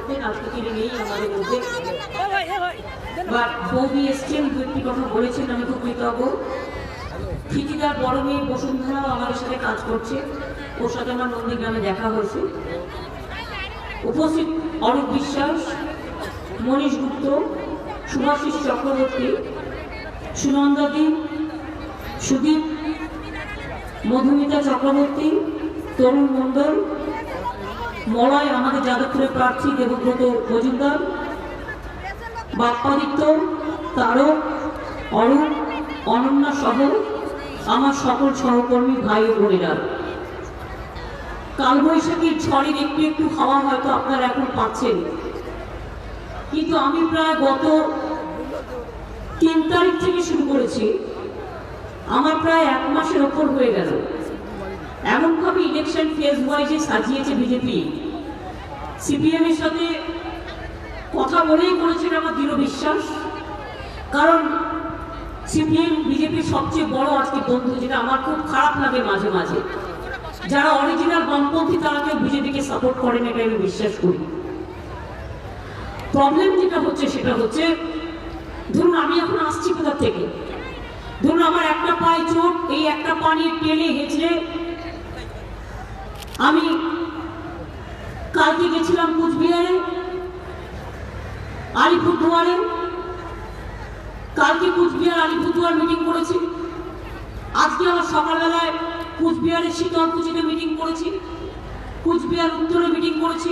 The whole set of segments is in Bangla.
করতেন, আজকে তিনি নেই আমাদের মধ্যে। বৌদি এসছেন, দু একটি কথা বলেছেন, আমি খুব কৃতজ্ঞ। ফিতিদার বড় মেয়ে বসুন্ধরাও আমাদের সাথে কাজ করছে, ওর সাথে আমার নন্দীগ্রামে দেখা হয়েছে। উপস্থিত অরূপ বিশ্বাস, মনীষ গুপ্ত, সুভাষিস চক্রবর্তী, সুনন্দাদি, সুদীপ, মধুমিতা চক্রবর্তী, তরুণ মণ্ডল, মলয় আমাদের যাদবপুরের প্রার্থী দেবব্রত মজুমদার, বাপ্পাদিত্য, তারক, অরূপ, অনন্যা সহ আমার সকল সহকর্মী ভাই ও বোনেরা। কালবৈশাখীর ঝড়ের একটু একটু হাওয়া হয়তো আপনারা এখন পাচ্ছেন, কিন্তু আমি প্রায় গত 3 তারিখ থেকে শুরু করেছি, আমার প্রায় 1 মাসের ওপর হয়ে গেল। এমনভাবে ইলেকশন ফেজ ওয়াইজে সাজিয়েছে বিজেপি। সিপিএম এর সাথে কথা বলেই করেছেন আমার দৃঢ় বিশ্বাস, কারণ সিপিএম বিজেপির সবচেয়ে বড় আজকে বন্ধু, যেটা আমার খুব খারাপ লাগে মাঝে মাঝে। যারা অরিজিনাল বামপন্থী তারা কেউ বিজেপিকে সাপোর্ট করেন, এটা আমি বিশ্বাস করি। প্রবলেম যেটা হচ্ছে সেটা হচ্ছে, ধরুন আমি এখন আসছি কোথা থেকে, ধরুন আমার একটা পায়ে চোট, এই একটা পা নিয়ে টেনে হেঁচড়ে আমি কালকে গেছিলাম কুচবিহারে, আলিপুরদুয়ারে, কালকে কুচবিহার আলিপুরদুয়ার মিটিং করেছি, আজকে আমার সকালবেলায় কুচবিহারের শীতলকুচিতে মিটিং করেছি, কুচবিহার উত্তরে মিটিং করেছি,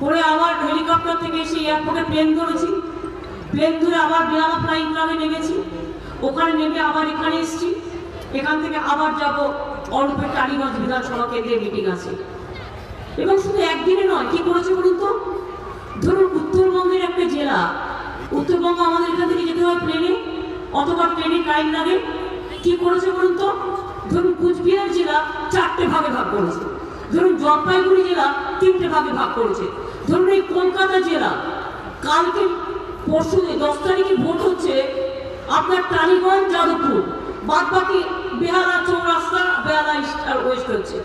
করে আবার হেলিকপ্টার থেকে এসে এয়ারপোর্টে প্লেন ধরেছি, প্লেন ধরে আবার বেহালা ফ্লাইং ক্লাবে নেমেছি, ওখানে নেমে আবার এখানে এসেছি, এখান থেকে আবার যাব অরূপের টালিগঞ্জ বিধানসভা কেন্দ্রে মিটিং আছে। এবং শুধু একদিনে নয়, কি করেছে বলুন তো, ধরুন উত্তরবঙ্গের একটা জেলা, উত্তরবঙ্গ আমাদের এখান থেকে যেতে হয় প্লেনে, অথবা ট্রেনে টাইম লাগে, কি করেছে বলুন তো, ধরুন কুচবিহার জেলা 4টে ভাগে ভাগ করেছে, ধরুন জলপাইগুড়ি জেলা 3টে ভাগে ভাগ করেছে, ধরুন এই কলকাতা জেলা কালকে পরশু 10 তারিখে ভোট হচ্ছে আপনার টালিগঞ্জ যাদবপুর, বাদ বাকি বেহালা চৌরাস্তা, বেহালা ইস্ট আর ওয়েস্ট হচ্ছে,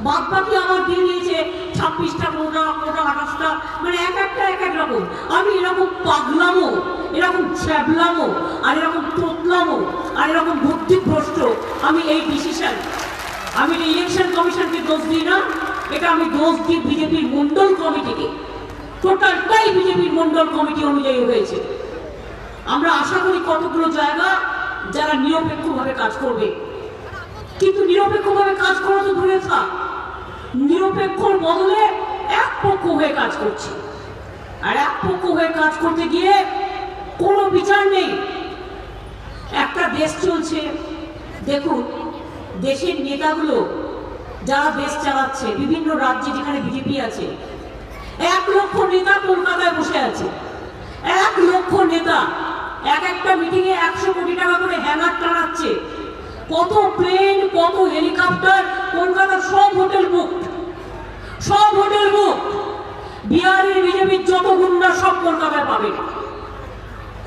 বাদ বাকি আমার দিয়ে দিয়েছে 26টা, 28টা, মানে এক এক রকম। আমি এরকম পাগলামো, এরকম ছ্যাবলামো, আর এরকম তোতলামো, আর এরকম বুদ্ধিভ্রষ্ট আমি এই ডিসিশন, আমি ইলেকশন কমিশনকে দোষ দিই না, এটা আমি দোষ দিই বিজেপির মন্ডল কমিটিকে। টোটালটাই বিজেপির মন্ডল কমিটি অনুযায়ী হয়েছে। আমরা আশা করি কতগুলো জায়গা যারা নিরপেক্ষভাবে কাজ করবে, কিন্তু নিরপেক্ষভাবে কাজ করা তো দূরে থাক, নিরপেক্ষর বদলে এক পক্ষ হয়ে কাজ করছে, আর এক পক্ষ হয়ে কাজ করতে গিয়ে কোনো বিচার নেই। একটা দেশ চলছে, দেখুন দেশের নেতাগুলো যারা দেশ চালাচ্ছে, বিভিন্ন রাজ্যে যেখানে বিজেপি আছে, 1 লক্ষ নেতা কলকাতায় বসে আছে, 1 লক্ষ নেতা একটা মিটিংয়ে 100 কোটি টাকা করে হ্যাঙ্গার টানাচ্ছে, কত প্লেন, কত হেলিকপ্টার, কলকাতার সব হোটেল বুক, সব হোটেল বুক। বিহারের বিজেপির যত গুন্ডা সব কলকাতায় পাবে,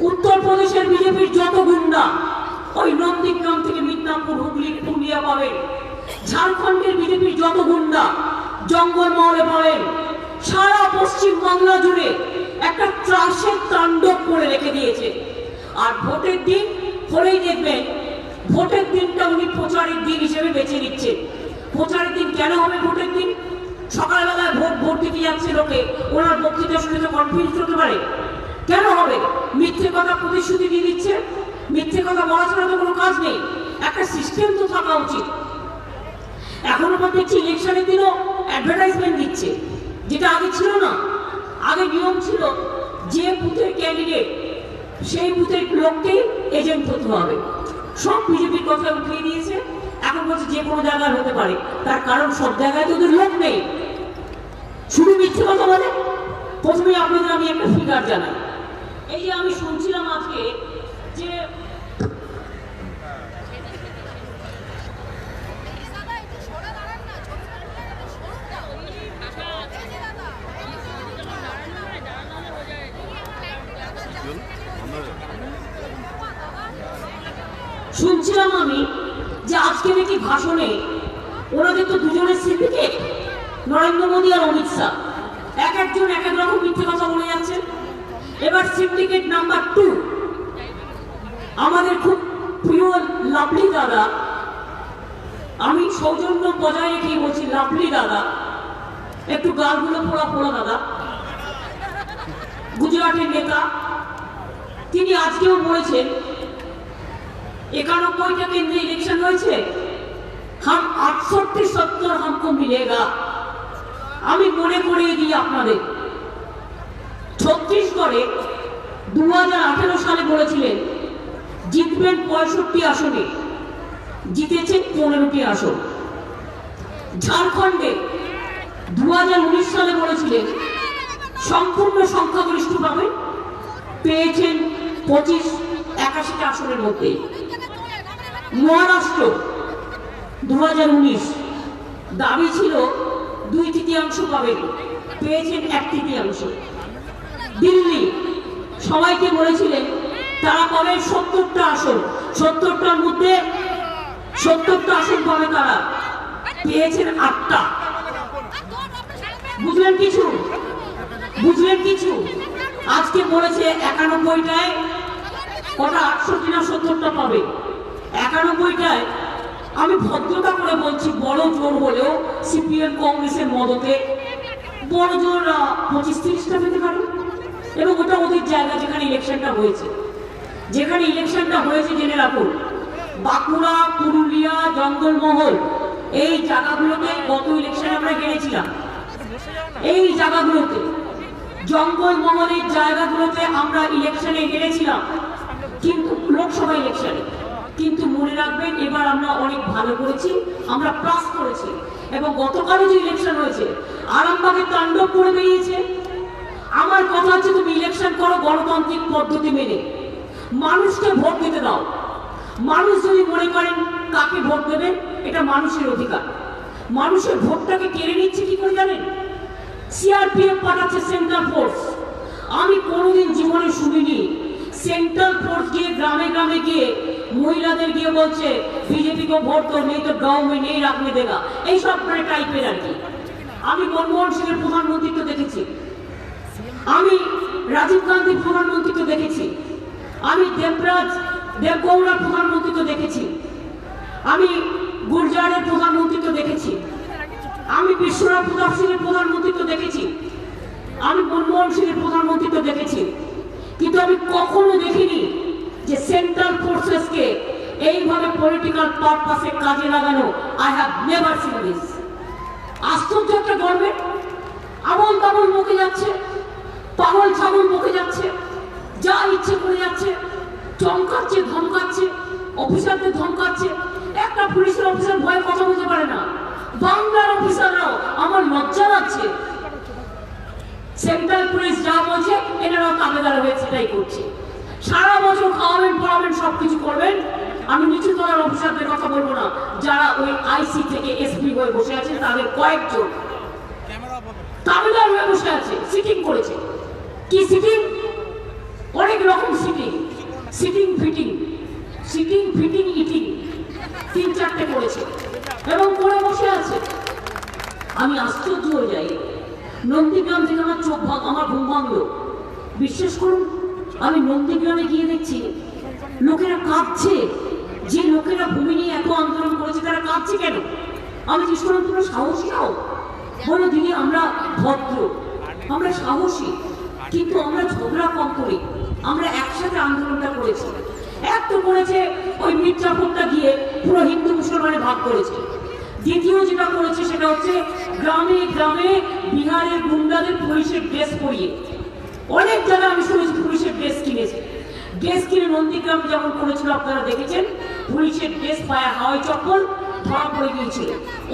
উত্তরপ্রদেশের বিজেপির যত গুন্ডা ওই নন্দীগ্রাম থেকে মিদনাপুর, হুগলি, পুরুলিয়া পাবে, ঝাড়খণ্ডের বিজেপির যত গুন্ডা জঙ্গলমহলে পাবেন, সারা পশ্চিম বাংলা জুড়ে একটা ত্রাসের তাণ্ডব করে রেখে দিয়েছে। আর ভোটের দিন হলেই দেখবেন, ভোটের দিনটা উনি প্রচারের দিন হিসেবে বেছে নিচ্ছে। প্রচারের দিন কেন হবে ভোটের দিন? সকালবেলায় ভোট দিতে যাচ্ছে লোকে, ওনার বক্তৃতা শুনে তো কনফিউজ হতে পারে, কেন হবে? মিথ্যে কথা প্রতিশ্রুতি দিয়ে দিচ্ছে, মিথ্যে কথা বলা ছাড়া তো কোনো কাজ নেই, একটা সিস্টেম তো থাকা উচিত। এখনো পর দেখছি ইলেকশনের দিনও অ্যাডভার্টাইজমেন্ট দিচ্ছে, যেটা আগে ছিল না। আগে নিয়ম ছিল যে বুথের ক্যান্ডিডেট সেই বুথের লোককেই এজেন্ট হতে হবে, সব বিজেপির কথা উঠিয়ে দিয়েছে। এখন বলছে যে কোনো জায়গায় হতে পারে, তার কারণ সব জায়গায় তো ওদের লোক নেই, শুধু মিথ্যে কথা বলে। প্রথমে আপনাদের আমি একটা ফিগার জানাই, এই যে আমি শুনছিলাম আজকে যে শুনছিলাম আমি যে আজকে নাকি ভাষণে ওনাদের তো দুজনের সিন্ডিকেট, নরেন্দ্র মোদী আর অমিত শাহ, এক একজন এক এক রকম মিথ্যে কথা বলে যাচ্ছেন। এবার সিন্ডিকেট নাম্বার 2, আমাদের খুব প্রিয় লাভলি দাদা, আমি সৌজন্য বজায় রেখেই বলছি লাভলি দাদা, একটু গালগুলো পোড়া পোড়া দাদা, গুজরাটের নেতা, তিনি আজকেও বলেছেন 91টা কেন্দ্রে ইলেকশন হয়েছে, হাম 68-70 হামকো মিলেগা। আমি মনে করিয়ে দিই আপনাদের, ছত্তিশগড়ে 2018 সালে বলেছিলেন জিতবেন 65 আসনে, জিতেছেন 15টি আসন। ঝাড়খণ্ডে 2019 সালে বলেছিলেন সম্পূর্ণ সংখ্যাগরিষ্ঠ পাবেন, পেয়েছেন 81টা আসনের মধ্যে। মহারাষ্ট্র 2019 দাবি ছিল 2/3 পাবেন, পেয়েছেন 1/3। দিল্লি সবাইকে বলেছিলেন তারা পাবে 70টা আসন, 70টার মধ্যে 70টা আসন পাবে তারা, পেয়েছেন 8টা। বুঝলেন কিছু? বুঝলেন কিছু? আজকে বলেছে 91টায় ওটা 68 না 70টা পাবে। 91টায় আমি ভদ্রতা করে বলছি বড় জোর হলেও সিপিএম কংগ্রেসের মদতে বড় জোর 25-30টা পেতে পারে। এবং ওটা ওদের জায়গা যেখানে ইলেকশনটা হয়েছে, যেখানে ইলেকশনটা হয়েছে জেনে রাখুন, বাঁকুড়া, পুরুলিয়া, জঙ্গলমহল, এই জায়গাগুলোতে গত ইলেকশনে আমরা হেরেছিলাম। এই জায়গাগুলোতে, জঙ্গলমহলের জায়গাগুলোতে আমরা ইলেকশনে হেরেছিলাম, কিন্তু লোকসভা ইলেকশনে। কিন্তু মনে রাখবেন এবার আমরা অনেক ভালো করেছি, আমরা প্লাস করেছি। এবং গতকালও যে ইলেকশন হয়েছে আরামবাগে তাণ্ডব করে বেরিয়েছে। আমার কথা হচ্ছে তুমি ইলেকশন করো গণতান্ত্রিক পদ্ধতি মেনে, মানুষকে ভোট দিতে দাও। মানুষ যদি মনে করেন কাকে ভোট দেবেন, এটা মানুষের অধিকার। মানুষের ভোটটাকে কেড়ে নিচ্ছে কি করে জানেন? সিআরপিএফ পাঠাচ্ছে সেন্ট্রাল ফোর্স। আমি কোনোদিন জীবনে শুনিনি সেন্ট্রাল ফোর্স গিয়ে গ্রামে গ্রামে গিয়ে মহিলাদের গিয়ে বলছে বিজেপি को ভোট दो नहीं तो गांव में नहीं रखने देगा, এইসব মানে টাইপের আর কি। আমি মনমোহন সিং এর প্রধানমন্ত্রিত্ব দেখেছি, আমি রাজীব গান্ধীর প্রধানমন্ত্রিত্ব দেখেছি, আমি দেবগৌড়ার প্রধানমন্ত্রিত্ব দেখেছি, আমি গুলজারের প্রধানমন্ত্রিত্ব দেখেছি, আমি বিশ্বনাথ প্রতাপ সিং এর প্রধানমন্ত্রিত্ব দেখেছি, আমি মনমোহন সিং এর প্রধানমন্ত্রিত্ব দেখেছি। কিন্তু আমি কখনো দেখিনি যে সেন্ট্রাল ফোর্সেসকে এইভাবে পলিটিক্যাল পারপাসে কাজে লাগানো। I have never seen this. আশ্চর্য একটা গভর্নমেন্ট, আবল তাবল বকে যাচ্ছে, পাগল ছাগল বকে যাচ্ছে, যা ইচ্ছে করে যাচ্ছে, চমকাচ্ছে, ধমকাচ্ছে, অফিসারদের ধমকাচ্ছে। একটা পুলিশের অফিসার ভয়ে কথা বলতে পারে না, বাংলার অফিসাররাও। আমার লজ্জা লাগছে। সেন্ট্রাল পুলিশ যা বলছে এনারাও তাবেদার হয়ে সেটাই করছে। সারা বছর খাওয়াবেন, পড়াবেন, সবকিছু করবেন। আমি নিচু তলার অফিসারদের কথা বলবো না, যারা ওই আইসি থেকে এসপি হয়ে বসে আছেন, তাদের কয়েকজন তাবেদার হয়ে বসে আছে, সিটিং করেছে। কি সিটিং? অনেক রকম sitting, sitting fitting, sitting fitting eating, 3-4টে করেছে এবং করে বসে আছে। আমি আশ্চর্য হয়ে যাই। নন্দীগ্রাম থেকে আমার চোখ আমার ঘুম ভাঙলো। বিশ্বাস করুন, আমি নন্দীগ্রামে গিয়ে দেখছি লোকেরা কাঁদছে। যে লোকেরা ভূমি নিয়ে এত আন্দোলন করেছে তারা কাঁদছে কেন? আমি জিজ্ঞেস করলাম তোমরা সাহসী হও? বলো দিদি আমরা ভদ্র, আমরা সাহসী, কিন্তু আমরা ঝগড়া কম করি, আমরা একসাথে আন্দোলনটা করেছি। এক তো করেছে ওই মির্জাপুরটা গিয়ে পুরো হিন্দু মুসলমানে ভাগ করেছে। দ্বিতীয় যেটা করেছে সেটা হচ্ছে গ্রামে গ্রামে বিহারের গুন্ডাদের পুলিশের ড্রেস পরিয়ে, অনেক জায়গায় আমি শুনেছি পুলিশের ড্রেস কিনেছে। ড্রেস কিনে নন্দীগ্রাম যেমন করেছিল আপনারা দেখেছেন, পুলিশের ড্রেস পায়ে হাওয়াই চপ্পল ধরা পড়ে গিয়েছিল।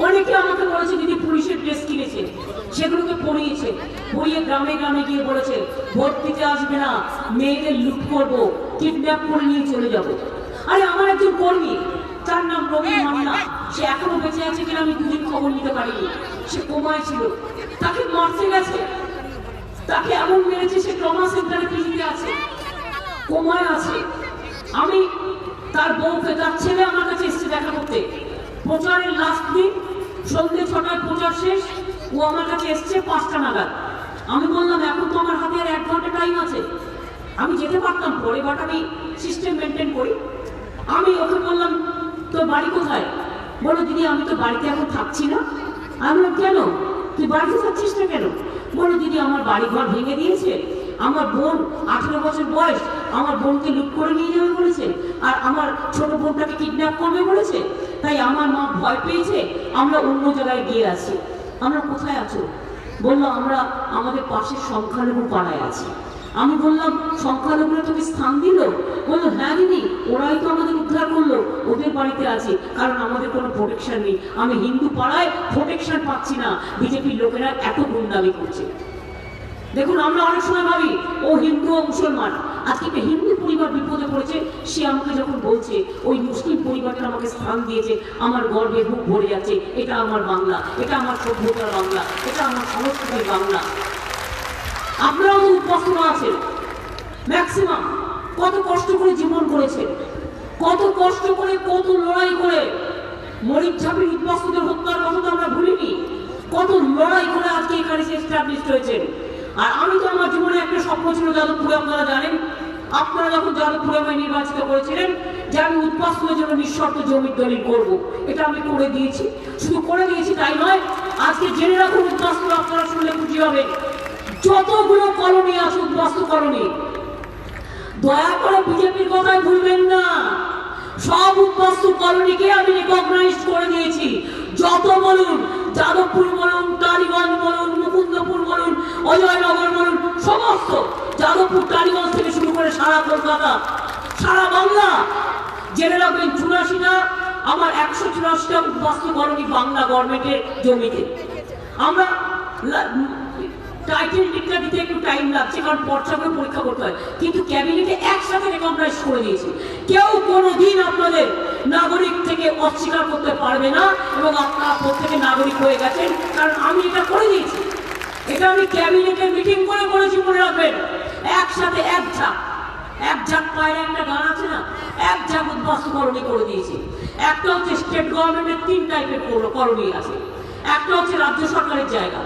অনেকে আমাকে বলেছে দিদি পুলিশের ড্রেস কিনেছে, সেগুলোকে পরিয়েছে, পরিয়ে গ্রামে গ্রামে গিয়ে বলেছে ভোট দিতে আসবে না, মেয়েদের লুট করবো, কিডন্যাপ করে নিয়ে চলে যাবো। আরে আমার একজন কর্মী, তার নাম রবি মান্না, সে এখনো বেঁচে আছে কিনা আমি দুদিন খবর নিতে পারিনি। সে কোমায় ছিল, তাকে মারতে গেছে, তাকে এমন মেরেছে সে ট্রমা সেন্টারে পিজিতে আছে, কোমায় আছে। আমি তার বউকে, তার ছেলে আমার কাছে এসেছে দেখা করতে। প্রচারের লাস্ট দিন সন্ধ্যে 6টায় প্রচার শেষ, ও আমার কাছে এসছে 5টা নাগাদ। আমি বললাম এখন তো আমার হাতে আর 1 ঘন্টা টাইম আছে, আমি যেতে পারতাম পরে, বাট আমি সিস্টেম মেনটেন করি। আমি ওকে বললাম তোর বাড়ি কোথায়? বলো দিদি আমি তো বাড়িতে এখন থাকছি না। আমি বললাম কেন, তুই বাড়িতে থাকছিস না কেন? বলো দিদি আমার বাড়ি ঘর ভেঙে দিয়েছে, আমার বোন 18 বছর বয়স, আমার বোনকে লুট করে নিয়ে যাবে বলেছে, আর আমার ছোট বোনটাকে কিডন্যাপ করবে বলেছে, তাই আমার মা ভয় পেয়েছে, আমরা অন্য জায়গায় গিয়ে আছি। আমরা কোথায় আছো? বললো আমরা আমাদের পাশের সংখ্যালঘু পাড়ায় আছি। আমি বললাম সংখ্যালঘুরা তোকে স্থান দিল? বললো হ্যাঁ দিদি, ওরাই তো আমাদের উদ্ধার করলো, ওদের বাড়িতে আছি, কারণ আমাদের কোনো প্রোটেকশন নেই। আমি হিন্দু পাড়ায় প্রোটেকশন পাচ্ছি না, বিজেপির লোকেরা এত গুন্ডামি করছে। দেখুন আমরা অনেক সময় ভাবি ও হিন্দু ও মুসলমান, আজকে একটা হিন্দু পরিবার বিপদে পড়েছে, সে আমাকে যখন বলছে ওই মুসলিম পরিবারটা আমাকে স্থান দিয়েছে, আমার গর্বে বুক ভরে যাচ্ছে, এটা আমার বাংলা, এটা আমার সভ্যতার বাংলা, এটা আমার সংস্কৃতির বাংলা। আপনারাও তো উদ্বাস্তু আছেন ম্যাক্সিমাম, কত কষ্ট করে জীবন করেছে, কত কষ্ট করে, কত লড়াই করে। মরিচঝাপির উদ্বাস্তুদের হত্যার কথা তো আমরা ভুলিনি, কত লড়াই করে আজকে এখানে সে এস্টাবলিশড হয়েছেন। আর আমি তো আমার জীবনে একটা স্বপ্ন ছিল যাদবপুরে, আপনারা জানেন, আপনারা যখন যাদবপুরে আমায় নির্বাচিত করেছিলেন যে আমি উদ্বাস্তুদের জন্য নিঃশর্ত জমির দলিল করবো, এটা আমি করে দিয়েছি। শুধু করে দিয়েছি তাই নয়, আজকে জেনে রাখুন উদ্বাস্তু, আপনারা শুনলে খুশি হবে, যতগুলো কলোনি আছে উদ্বাস্তু কলোনি, দয়া করে বিজেপির কথায় ভুলবেন না, সব উদ্বাস্তু কলোনিকে আমি রিকগনাইজ করে দিয়েছি। যত বলুন, যাদবপুর বলুন, টালিগঞ্জ বলুন, মুকুন্দপুর বলুন, অজয়নগর বলুন, সমস্ত যাদবপুর টালিগঞ্জ থেকে শুরু করে সারা কলকাতা, সারা বাংলা, জেনে রাখবেন 84টা আমার 184টা উদ্বাস্তু কলোনি বাংলা গভর্নমেন্টের জমিতে। আমরা টাইটেল ডিক্টা দিতে একটু টাইম লাগছে, কারণ পর্চাগুলো পরীক্ষা করতে হয়, কিন্তু ক্যাবিনেটে একসাথে রেকগনাইজ করে দিয়েছে। কেউ কোনোদিন আপনাদের নাগরিক থেকে অস্বীকার করতে পারবে না, এবং আপনারা প্রত্যেকে নাগরিক হয়ে গেছেন, কারণ আমি এটা করে দিয়েছি। এটা আমি ক্যাবিনেটের মিটিং করে করেছি, মনে রাখবেন। একসাথে এক ঝাঁক পায়ের একটা গান আছে না, এক ঝাঁক উদ্বাস্তু কলোনি করে দিয়েছি। একটা হচ্ছে স্টেট গভর্নমেন্টের 3 টাইপের কলোনি আছে, একটা হচ্ছে রাজ্য সরকারের জায়গা,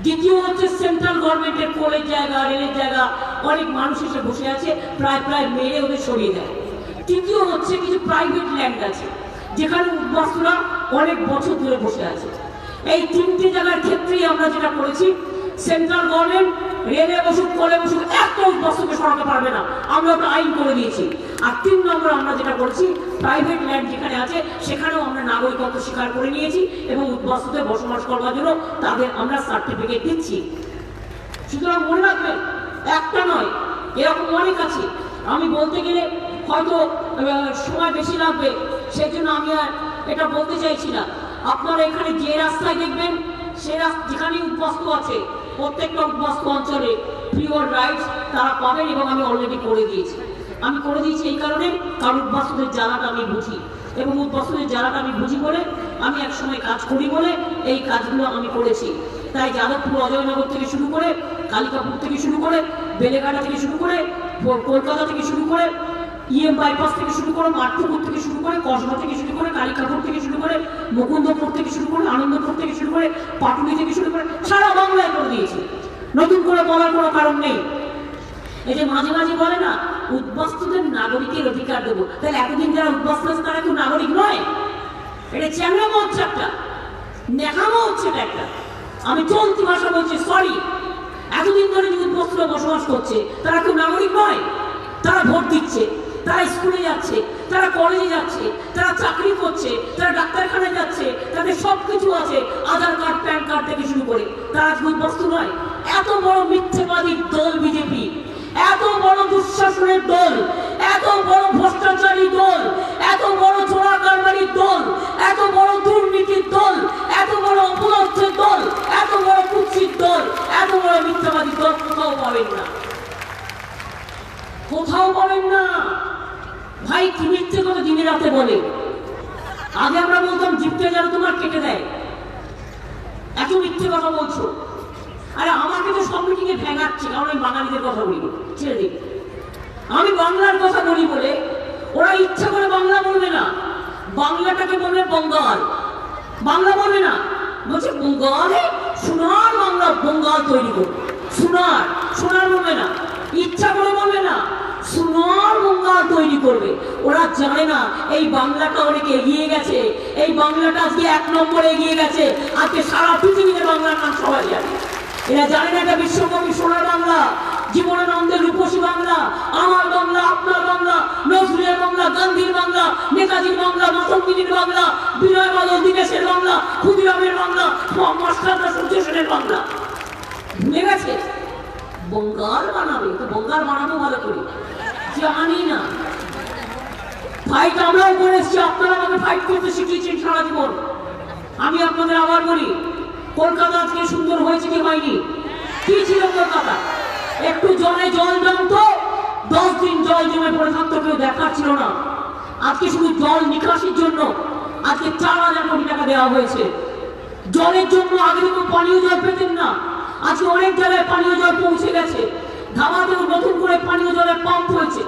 দ্বিতীয় হচ্ছে সেন্ট্রাল গভর্নমেন্টের কোলের জায়গা, রেলের জায়গা, অনেক মানুষ এসে বসে আছে, প্রায় মেরে ওদের সরিয়ে দেয়। তৃতীয় হচ্ছে কিছু প্রাইভেট ল্যান্ড আছে, যেখানে উদ্বাস্তুরা অনেক বছর ধরে বসে আছে। এই 3টে জায়গার ক্ষেত্রেই আমরা যেটা করেছি, সেন্ট্রাল গভর্নমেন্ট রেলে বসুক, কোলে বসুক, একটা উদ্বাস্তুকে সরাতে পারবে না, আমরা ওটা আইন করে দিয়েছি। আর 3 নম্বর আমরা যেটা করেছি, প্রাইভেট ল্যান্ড যেখানে আছে সেখানেও আমরা নাগরিকত্ব স্বীকার করে নিয়েছি, এবং উদ্বাস্তুদের বসবাস করবার জন্য তাদের আমরা সার্টিফিকেট দিচ্ছি। সুতরাং মনে রাখবেন, একটা নয়, এরকম অনেক আছে। আমি বলতে গেলে হয়তো সময় বেশি লাগবে, সেই জন্য আমি আর এটা বলতে চাইছি না। আপনারা এখানে যে রাস্তায় দেখবেন, সে যেখানে উদ্বাস্তু আছে, প্রত্যেকটা উদ্বাস্তু অঞ্চলে পিওর রাইটস তারা পাবেন, এবং আমি অলরেডি করে দিয়েছি। আমি করে দিয়েছি এই কারণে, কারণ উদ্বাস্তুদের জ্বালাটা আমি বুঝি, এবং উদ্বাস্তুদের জ্বালাটা আমি বুঝি বলে, আমি একসময় কাজ করি বলে এই কাজগুলো আমি করেছি। তাই যাদবপুর, অজয়নগর থেকে শুরু করে, কালিকাপুর থেকে শুরু করে, বেলেঘাটা থেকে শুরু করে, কলকাতা থেকে শুরু করে, বাইপাস থেকে শুরু করে, মাঠপুকুর থেকে শুরু করে, কসবা থেকে শুরু করে, কালিকাপুর থেকে শুরু করে, মুকুন্দপুর থেকে শুরু করে, আনন্দপুর থেকে শুরু করে, পাটুলি থেকে শুরু করে, সারা বাংলায় করে দিয়েছি। নতুন করে বলার কোনো কারণ নেই। এই যে মাঝে মাঝে বলে না উদ্বাস্তুদের নাগরিকের অধিকার দেবো, তাহলে এতদিন যারা উদ্বাস্তু আছে তারা তো নাগরিক নয়? এটা চ্যাংড়ামো হচ্ছে, একটা নেখামো হচ্ছে, এটা একটা। আমি চলতি ভাষা বলছি, সরি। এতদিন ধরে যে উদ্বাস্তুরা বসবাস করছে তারা কেউ নাগরিক নয়? তারা ভোট দিচ্ছে, তারা স্কুলে যাচ্ছে, তারা কলেজে যাচ্ছে, তারা চাকরি করছে, তারা ডাক্তারখানায় যাচ্ছে, তাদের সবকিছু আছে, আধার কার্ড, প্যান কার্ড থেকে শুরু করে। তারা উদ্বাস্তু নয়? এত বড় মিথ্যেবাদী দল বিজেপি, এত বড় দুঃশাসনের দল, এত বড় ভ্রষ্টাচারী দল, এত বড় চোরা কারবারির দল, এত বড় দুর্নীতির দল, এত বড় অপরাধের দল, এত বড় কুৎসিত দল, এত বড় মিথ্যাবাদী দল কোথাও পাবেন না, কোথাও পাবেন না। ভাই কি মিথ্যে কথা দিনে রাতে বলে। আগে আমরা বলতাম জিপটা যেন তোমার কেটে দেয়, এত মিথ্যে কথা বলছো। আরে আমাকে তো সব মিটিংয়ে ভেঙাচ্ছে, কারণ আমি বাঙালিদের কথা বলি, ছেড়ে দিই। আমি বাংলার কথা বলি বলে ওরা ইচ্ছা করে বাংলা বলবে না, বাংলাটাকে বলবে বঙ্গাল, বাংলা বলবে না, বলছে বঙ্গালে সোনার বাংলা, বঙ্গাল তৈরি করবে। সোনার বলবে না, ইচ্ছা করে বলবে না, সোনার বাংলা তৈরি করবে। ওরা জানে না এই বাংলাটা অনেক এগিয়ে গেছে, এই বাংলাটা আজকে 1 নম্বরে এগিয়ে গেছে। আজকে সারা পৃথিবীতে বাংলার নাম সবাই জানে। এরা জানে না এটা বিশ্বকবি সোনার বাংলা, জীবনানন্দের রূপসী বাংলা, আমার বাংলা, আপনার বাংলা, নজরুলের বাংলা, গান্ধীর বাংলা, নেতাজির বাংলা, মাতঙ্গিনীর বাংলা, বিনয় বাদল দীনেশের বাংলা, ক্ষুদিরামের বাংলা, মাস্টারদা সূর্য সেনের বাংলা। ভুলে গেছে বঙ্গাল বানাবে, তো বঙ্গাল বানাবো ভালো করে জানি না। ফাইট আমরাও করে এসেছি, আপনারা আমাকে ফাইট করতে শিখিয়েছেন সারা জীবন। আমি আপনাদের আবার বলি, কলকাতা আজকে সুন্দর হয়েছে কি হয়নি? কি ছিল কলকাতা? একটু জলে জল জমতো, 10 দিন জল জমে পড়ে থাকতো, কেউ দেখার ছিল না। আজকে শুধু জল নিকাশির জন্য আজকে 4,000 কোটি টাকা দেওয়া হয়েছে। জলের জন্য আগে তো পানীয় জল পেতেন না, আজকে অনেক জায়গায় পানীয় জল পৌঁছে গেছে। ধাবাতেও নতুন করে পানীয় জলের পাম্প হয়েছে,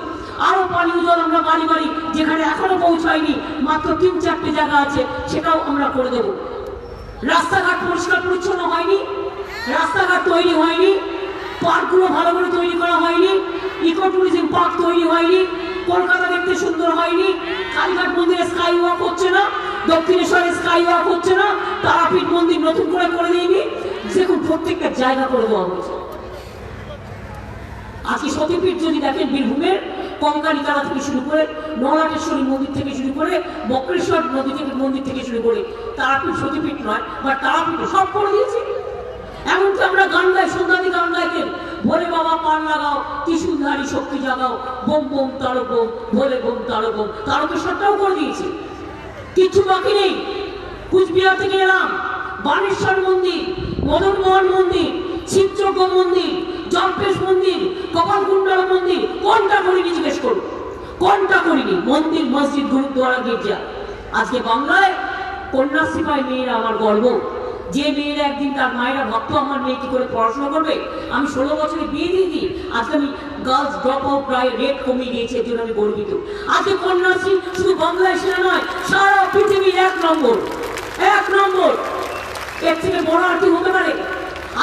আরো পানীয় জল আমরা বাড়ি বাড়ি, যেখানে এখনো পৌঁছায়নি, মাত্র 3-4টে জায়গা আছে, সেটাও আমরা করে দেব। রাস্তাঘাট পরিষ্কার পরিচ্ছন্ন হয়নি, রাস্তাঘাট তৈরি হয়নি, পার্কগুলো ভালো করে তৈরি করা হয়নি, ইকো ট্যুরিজম পার্ক তৈরি হয়নি, কলকাতা দেখতে সুন্দর হয়নি, কালীঘাট মন্দিরে স্কাই ওয়াক হচ্ছে না, দক্ষিণেশ্বরে স্কাই ওয়াক হচ্ছে না, তারাপীঠ মন্দির নতুন করে দিইনি, দেখুন প্রত্যেকটা জায়গা করে দেওয়া হয়েছে। আজকে সতীপীঠ যদি দেখেন, বীরভূমের কঙ্কালীতলা থেকে শুরু করে, নলাটেশ্বরী মন্দির থেকে শুরু করে, বক্রেশ্বর নদী থেকে মন্দির থেকে শুরু করে, তারাপীঠ সতীপীঠ নয় বা তারাপীঠ সব করে দিয়েছি। এমনকি আমরা গান গাই, সন্ধ্যাদি গান গাইতেন, ভোলে বাবা পান লাগাও, ত্রিশূলধারী শক্তি জাগাও, বোম বোম তারক বোম, ভোলে বোম তারক বোম, তারকেশ্বরটাও করে দিয়েছি, কিচ্ছু বাকি নেই। কুচবিহার থেকে এলাম, বানেশ্বর মন্দির, মদনমোহন মন্দির, শিবযজ্ঞ মন্দির, জল্পেশ মন্দির, কপালকুণ্ডল মন্দির, কোনটা করিনি জিজ্ঞেস করুন, কোনটা করিনি? মন্দির, মসজিদ, গুরুদ্বারা, গির্জা। আজকে বাংলায় কন্যাশ্রী পায় মেয়েরা, আমার গর্ব। যে মেয়েরা একদিন তার মায়েরা ভাবতো আমার মেয়ে কি করে পড়াশোনা করবে, আমি 16 বছরে বিয়ে দিয়ে দিই, আজকে আমি গার্লস ড্রপ আউট প্রায় রেট কমিয়ে দিয়েছি, এর জন্য আমি গর্বিত। আজকে কন্যাশ্রী শুধু বাংলায় সেটা নয়, সারা পৃথিবীর 1 নম্বর। এর থেকে বড় আর কি হতে পারে?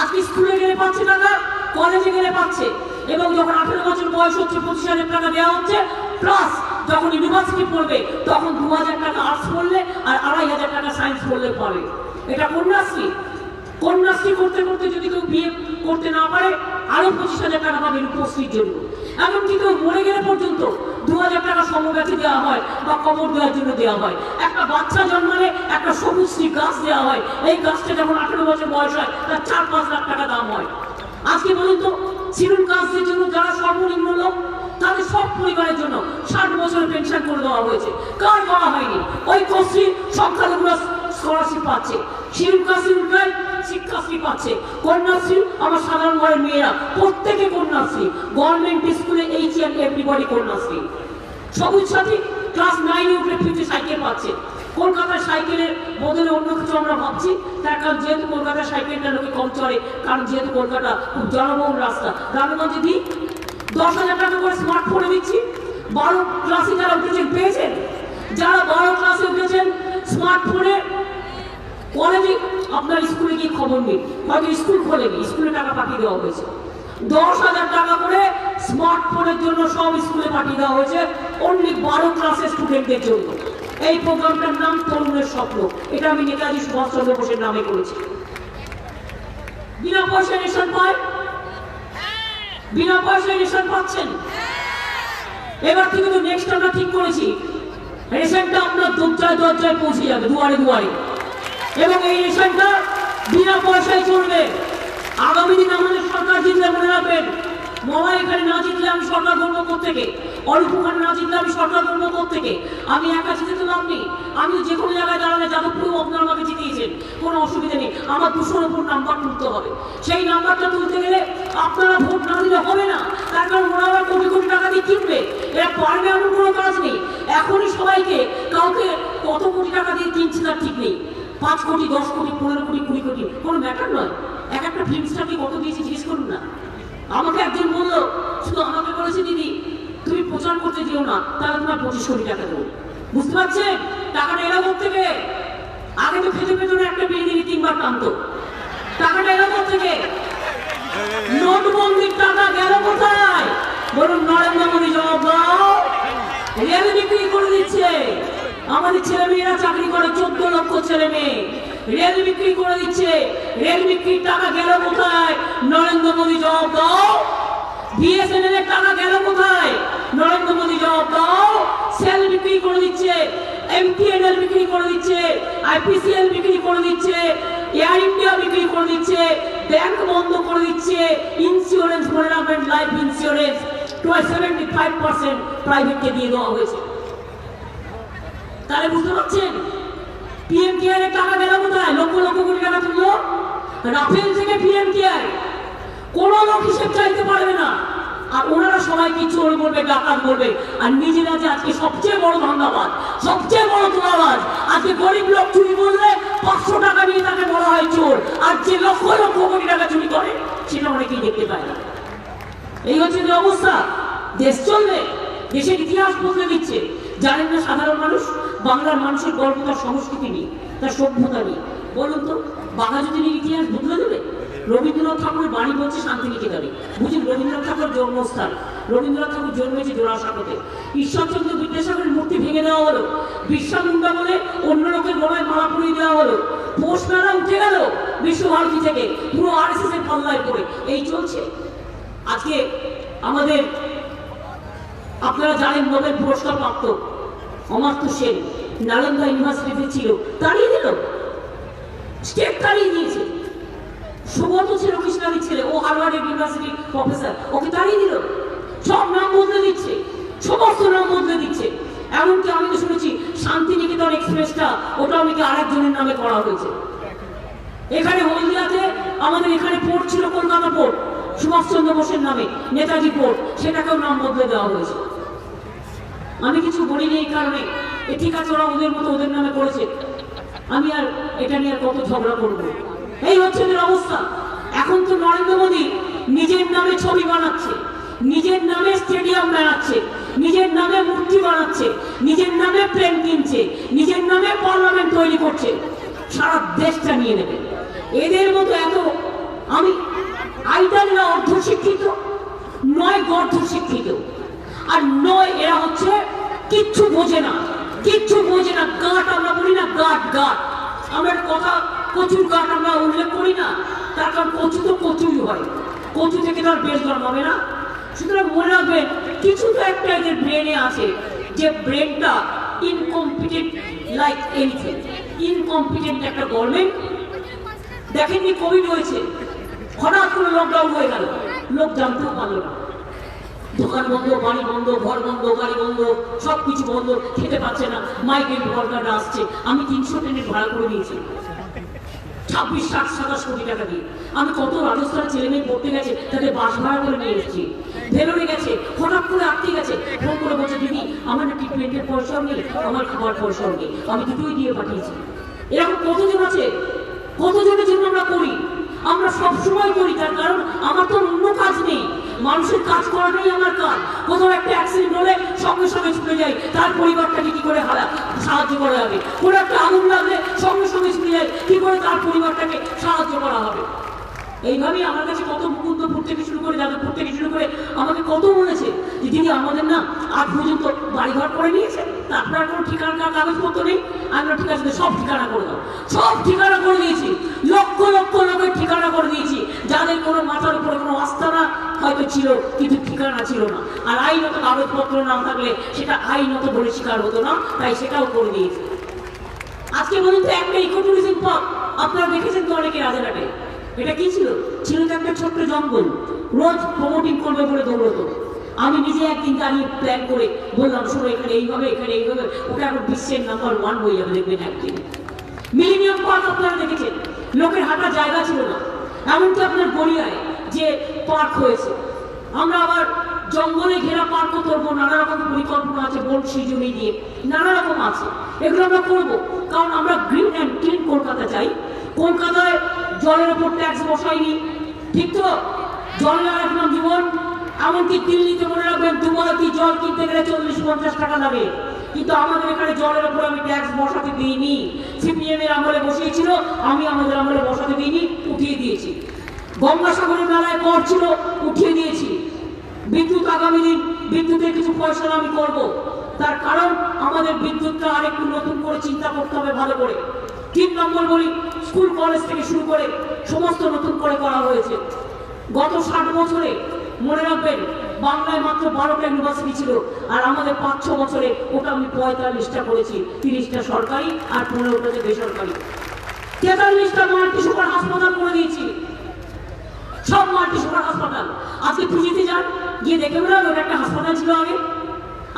আজকে স্কুলে গেলে পাচ্ছে টাকা, কলেজে গেলে পাচ্ছে, এবং যখন 18 বছর বয়স হচ্ছে 25,000 টাকা দেওয়া হচ্ছে, প্লাস যখন ইউনিভার্সিটি পড়বে তখন 2,000 টাকা আর্টস পড়লে আর 2,500 টাকা সায়েন্স পড়লে পাবে। এটা কন্যাশ্রী। কন্যাশ্রী করতে করতে যদি কেউ বিয়ে করতে না পারে, আরো 25,000 টাকা পাবে রূপশ্রীর জন্য। এমনকি কেউ মরে গেলে পর্যন্ত 2,000 টাকা সমব্যাথী দেওয়া হয় বা কবর দেওয়ার জন্য দেওয়া হয়। একটা বাচ্চা জন্মালে একটা সবুজ শ্রী গাছ দেওয়া হয়, এই গাছটা যখন 18 বছর বয়স হয় তার 4-5 লাখ টাকা দাম হয়। আজকে বলুন তো, সিরুল কাস্টের জন্য যারা সর্বনিম্ন লোক, তাদের সব পরিবারের জন্য 60 বছরের পেনশন করে দেওয়া হয়েছে। কার করা হয়নি? ওই কশ্রী সংখ্যালঘুরা স্কলারশিপ পাচ্ছে, শিরুল কাস্টের উল্টায় শিক্ষাশ্রী পাচ্ছে, কন্যাশ্রী আমার সাধারণ ঘরের মেয়েরা প্রত্যেকে কন্যাশ্রী, গভর্নমেন্ট স্কুলে এইচ এন্ড এভরিবডি কন্যাশ্রী। সবুজ সাথী ক্লাস 9-এ উঠে ফিরতে সাইকেল পাচ্ছে। কলকাতায় সাইকেলের বদলে অন্য কিছু আমরা ভাবছি, তার কারণ যেহেতু কলকাতায় সাইকেলটা লোকে কম চলে, কারণ যেহেতু কলকাতা খুব জনবহুল রাস্তা। গ্রামেগঞ্জে দিই 10,000 টাকা করে স্মার্টফোনে দিচ্ছি। 12 ক্লাসে যারা উঠেছেন পেয়েছেন, যারা 12 ক্লাসে উঠেছেন স্মার্টফোনে, কলেজে আপনার স্কুলে গিয়ে খবর নেই, হয়তো স্কুল খোলেনি, স্কুলে টাকা পাঠিয়ে দেওয়া হয়েছে। 10,000 টাকা করে স্মার্টফোনের জন্য সব স্কুলে পাঠিয়ে দেওয়া হয়েছে, অনলি 12 ক্লাসের স্টুডেন্টদের জন্য। এই প্রোগ্রামটার নাম তরুণের স্বপ্ন। এটা আমি নেতাজি সুভাষচন্দ্র বোসের নামে করেছি। বিনা পয়সায় রেশন পায়, বিনা পয়সায় রেশন পাচ্ছেন। এবার থেকে তো নেক্সট আমরা ঠিক করেছি, রেশনটা আপনার দরজায় দরজায় পৌঁছে যাবে, দুয়ারে দুয়ারে, এবং এই রেশনটা বিনা পয়সায় চলবে। আগামী দিন আমাদের সরকার জিতলে মনে রাখবেন, মমা এখানে না জিতলে আমি সরকার গর্ব থেকে, অল্প ওখানে না জিতলে আমি সরকার গর্ব থেকে। আমি একা জিতে তো লাভ নেই, আমি যে কোনো জায়গায় দাঁড়ালে যাদবপুরেও আপনারা আমাকে জিতিয়েছেন, কোনো অসুবিধা নেই। আমার 200-র উপর নাম্বার তুলতে হবে, সেই নাম্বারটা তুলতে গেলে আপনারা ভোট না দিলে হবে না, তার কারণ ওরা আবার কোটি কোটি টাকা দিয়ে কিনবে, এরা পারবে এমন কোনো কাজ নেই। এখনই সবাইকে কাউকে কত কোটি টাকা দিয়ে কিনছে তার ঠিক নেই, 5 কোটি, 10 কোটি, 15 কোটি, 20 কোটি, কোনো ম্যাটার নয়। এক একটা ফিল্ম স্টারকে কত দিয়েছে জিজ্ঞেস করুন না। আমাকে একজন বললো, শুধু আমাকে বলেছে দিদি তুমি প্রচার করতে যেও না, তাহলে তোমার 25 কোটি টাকা দেবো। বুঝতে পারছেন টাকাটা এরা থেকে? আগে তো খেতে পেত না, একটা বিড়ি দিলি 3 বার টানতো, টাকাটা এরা থেকে। নোটবন্দির টাকা গেল কোথায় বলুন? নরেন্দ্র মোদী জবাব দাও। রেল বিক্রি করে দিচ্ছে, আমাদের ছেলে মেয়েরা চাকরি করে, 14 লক্ষ ছেলে মেয়ে রেল বিক্রি করে দিচ্ছে। রেল বিক্রির টাকা গেল কোথায়? নরেন্দ্র মোদী জবাব দাও। বিএসএনএল এর টাকা গেল কোথায়? নরেন্দ্র মোদী জবাব দাও। সেল বিক্রি করে দিচ্ছে, এমটিএনএল বিক্রি করে দিচ্ছে, আইপিসিএল বিক্রি করে দিচ্ছে, এয়ার ইন্ডিয়া বিক্রি করে দিচ্ছে, ব্যাংক বন্ধ করে দিচ্ছে, ইন্স্যুরেন্স মনে রাখবেন, লাইফ ইন্স্যুরেন্স 75% প্রাইভেটকে দিয়ে দেওয়া হয়েছে। তাহলে বুঝতে পারছেন পিএম কেয়ার এর টাকা গেল কোথায়? লক্ষ লক্ষ কোটি টাকা তুললো রাফেল থেকে পিএম কেয়ার। কোন লোক হিসেব চাইতে পারবে না, আর ওনারা সবাইকে চোর বলবে, ডাকাত বলবে, আর নিজেরা যে আজকে সবচেয়ে বড় ধান্দাবাজ, সবচেয়ে বড় তোলাবাজ। আজকে গরিব লোক চুরি করলে 500 টাকা নিয়ে তাকে বলা হয় চোর, আর যে লক্ষ লক্ষ কোটি টাকা চুরি করে সেটা অনেকেই দেখতে পায় না। এই হচ্ছে যে অবস্থা। দেশ চলবে, দেশের ইতিহাস বদলে দিচ্ছে। জানেন না সাধারণ মানুষ বাংলার মানুষের গর্ব তার সংস্কৃতি নেই, তার সভ্যতা নেই। বলুন তো বাঘা যতীনের ইতিহাস বদলে দেবে? রবীন্দ্রনাথ ঠাকুরের বাড়ি বলছে শান্তিনিকেতনে, বুঝুন রবীন্দ্রনাথ ঠাকুরের জন্মস্থান। রবীন্দ্রনাথ ঠাকুর জন্মেছে জোড়াসাঁকোতে। ঈশ্বরচন্দ্র বিদ্যাসাগরের মূর্তি ভেঙে দেওয়া হলো, বিরসা মুন্ডা বলে অন্য লোকের গলায় মালা পরিয়ে দেওয়া হলো, পোষ মেলা উঠে গেল বিশ্বভারতী থেকে, পুরো আরএসএস এর পাল্লায় পড়ে। এই চলছে। আজকে আমাদের আপনারা জানেন নোবেল পুরস্কার প্রাপ্ত অমর্ত্য সেন নালন্দা ইউনিভার্সিটিতে ছিল, তাড়িয়ে দিল, স্টেট তাড়িয়ে দিয়েছে। সুগত ছিল কৃষ্ণালীর ছেলে, ও হার্ভার্ড ইউনিভার্সিটি প্রফেসর, ওকে তাড়িয়ে দিল। সব নাম বদলে দিচ্ছে, সমস্ত নাম বদলে দিচ্ছে। এমনকি আমি তো শুনেছি শান্তিনিকেতন এক্সপ্রেসটা ওটাও নাকি আরেকজনের নামে করা হয়েছে। এখানে হলদিয়াতে আমাদের এখানে পোর্ট ছিল, কলকাতা পোর্ট, সুভাষচন্দ্র বোসের নামে, নেতাজি পোর্ট, সেটাকেও নাম বদলে দেওয়া হয়েছে। আমি কিছু বলিনি এই কারণে, ঠিক আছে ওরা ওদের মতো ওদের নামে করেছে, আমি আর এটা নিয়ে কত ঝগড়া করবো। এই হচ্ছে ওদের অবস্থা। এখন তো নরেন্দ্র মোদী নিজের নামে ছবি বানাচ্ছে, নিজের নামে স্টেডিয়াম বানাচ্ছে, নিজের নামে মূর্তি বানাচ্ছে, নিজের নামে প্লেন কিনছে, নিজের নামে পার্লামেন্ট তৈরি করছে, সারা দেশটা নিয়ে নেবে। এদের মতো এত আমি আইডালরা অর্ধ শিক্ষিত নয়, গর্ধ শিক্ষিত, আর নয় এরা হচ্ছে কিচ্ছু বোঝে না, কিচ্ছু বোঝে না। গাট আমরা বলি না, গাট গাট, আমরা কথা কচুর গাট আমরা উল্লেখ করি না, তার কারণ কচু তো কচুই হয়, কচু থেকে তার বেশ জন্মাবে না। সুতরাং মনে রাখবেন কিছু তো একটা এদের ব্রেনে আছে, যে ব্রেনটা ইনকম্পিটেন্ট লাইক এনিথিং, ইনকম্পিটেন্ট একটা গভর্নমেন্ট। দেখেননি কোভিড হয়েছে, হঠাৎ করে লকডাউন হয়ে গেল, লোক জানতেও পারলো না, দোকান বন্ধ, বাড়ি বন্ধ, ঘর বন্ধ, গাড়ি বন্ধ, সবকিছু বন্ধ, খেতে পাচ্ছে না। মাইগ্রেন্ট ওয়ার্কাররা আসছে, আমি 300 ট্রেনের ভাড়া করে দিয়েছি 26, 60, 27 কোটি টাকা দিয়ে। আমি কত রাজস্থান ছেলে মেয়ে পড়তে গেছে, তাদের বাস ভাড়া করে নিয়ে এসেছি। ভেলোরে গেছে, হঠাৎ করে আটকে গেছে, ফোন করে বলছে দিদি আমার না ট্রিটমেন্টের পয়সাও নেই, আমার খাবার পয়সাও নেই, আমি দুটোই দিয়ে পাঠিয়েছি। এরকম কতজন আছে, কতজনের জন্য আমরা করি, আমরা সবসময় করি। তার কারণ আমার তো অন্য কাজ নেই, মানুষের কাজ করাটাই আমার কাজ। কোথাও একটা অ্যাক্সিডেন্ট হলে সঙ্গে সঙ্গে ছুটে যাই, তার পরিবারটাকে কি করে সাহায্য করা যাবে। কোনো একটা আগুন লাগলে সঙ্গে সঙ্গে ছুটে যাই, কি করে তার পরিবারটাকে সাহায্য করা হবে। এইভাবেই আমার কাছে কত মুকুন্দপুর থেকে শুরু করে, যাদবপুর থেকে শুরু করে আমাকে কত বলেছে যে দিদি আমাদের না আজ পর্যন্ত বাড়িঘর করে নিয়েছে, তারপর আর কোনো ঠিকানা কাগজপত্র নেই। আমরা ঠিক আছে সব ঠিকানা করে দাও, সব ঠিকানা করে দিয়েছি, লক্ষ লক্ষ লোকের ঠিকানা করে দিয়েছি, যাদের কোনো মাথার উপরে কোনো আস্তানা হয়তো ছিল কিন্তু ঠিকানা ছিল না। আর আইনত কাগজপত্র না থাকলে সেটা আইনত বলে স্বীকার হতো না, তাই সেটাও করে দিয়েছি। আজকে বলুন তো একটা ইকো ট্যুরিজম পার্ক আপনারা দেখেছেন তো অনেকে রাজারহাটে, এটা কি ছিল? ছিল তো একটা ছোট্ট জঙ্গল, রোজ প্রমোটিং করবে বলে দৌড়তো। আমি নিজে একদিন দাঁড়িয়ে প্ল্যান করে বললাম শোনো এখানে এইভাবে, এখানে এইভাবে, ওটা এখন বিশ্বের নাম্বার 1 হয়ে যাবে দেখবেন একদিন। মিলেনিয়াম পার্ক আপনারা দেখেছেন, লোকের হাঁটার জায়গা ছিল না, এমনকি আপনার গড়িয়ায় যে পার্ক হয়েছে। আমরা আবার জঙ্গলে ঘেরা পার্কও করবো, নানা রকম পরিকল্পনা আছে, বন সৃজনী দিয়ে নানা রকম আছে, এগুলো আমরা করবো। কারণ আমরা গ্রিন অ্যান্ড ক্লিন কলকাতা চাই। কলকাতায় জলের ওপর ট্যাক্স বসাইনি, ঠিক তো? জল রাখলাম জীবন। এমনকি দিল্লিতে মনে রাখবেন দুবাইতে জল কিনতে গেলে 40-50 টাকা লাগে, কিন্তু আমাদের এখানে জলের ওপর আমি ট্যাক্স বসাতে দিইনি। সিপিএম এর আমলে বসিয়েছিল, আমি আমাদের আমলে বসাতে দিইনি, উঠিয়ে দিয়েছি। গঙ্গাসাগরের মেলায় কর ছিল, উঠিয়ে দিয়েছি। বিদ্যুৎ আগামী দিন বিদ্যুতের কিছু পয়সা আমি করব, তার কারণ আমাদের বিদ্যুৎটা আরেকটু নতুন করে চিন্তা করতে হবে ভালো করে। 3 নম্বর বলি, স্কুল কলেজ থেকে শুরু করে সমস্ত নতুন করে করা হয়েছে। গত 60 বছরে মনে রাখবেন বাংলায় মাত্র 12টা ইউনিভার্সিটি ছিল, আর আমাদের 5-6 বছরে ওটা আমি 45টা করেছি। 30টা সরকারি আর 15টা বেসরকারি। 43টা মাল্টি সুপার হাসপাতাল করে দিয়েছি, সব মাল্টি সুপার হাসপাতাল। আজকে পুজোতে যান, গিয়ে দেখে মনে হবে ওটা একটা হাসপাতাল ছিল আগে।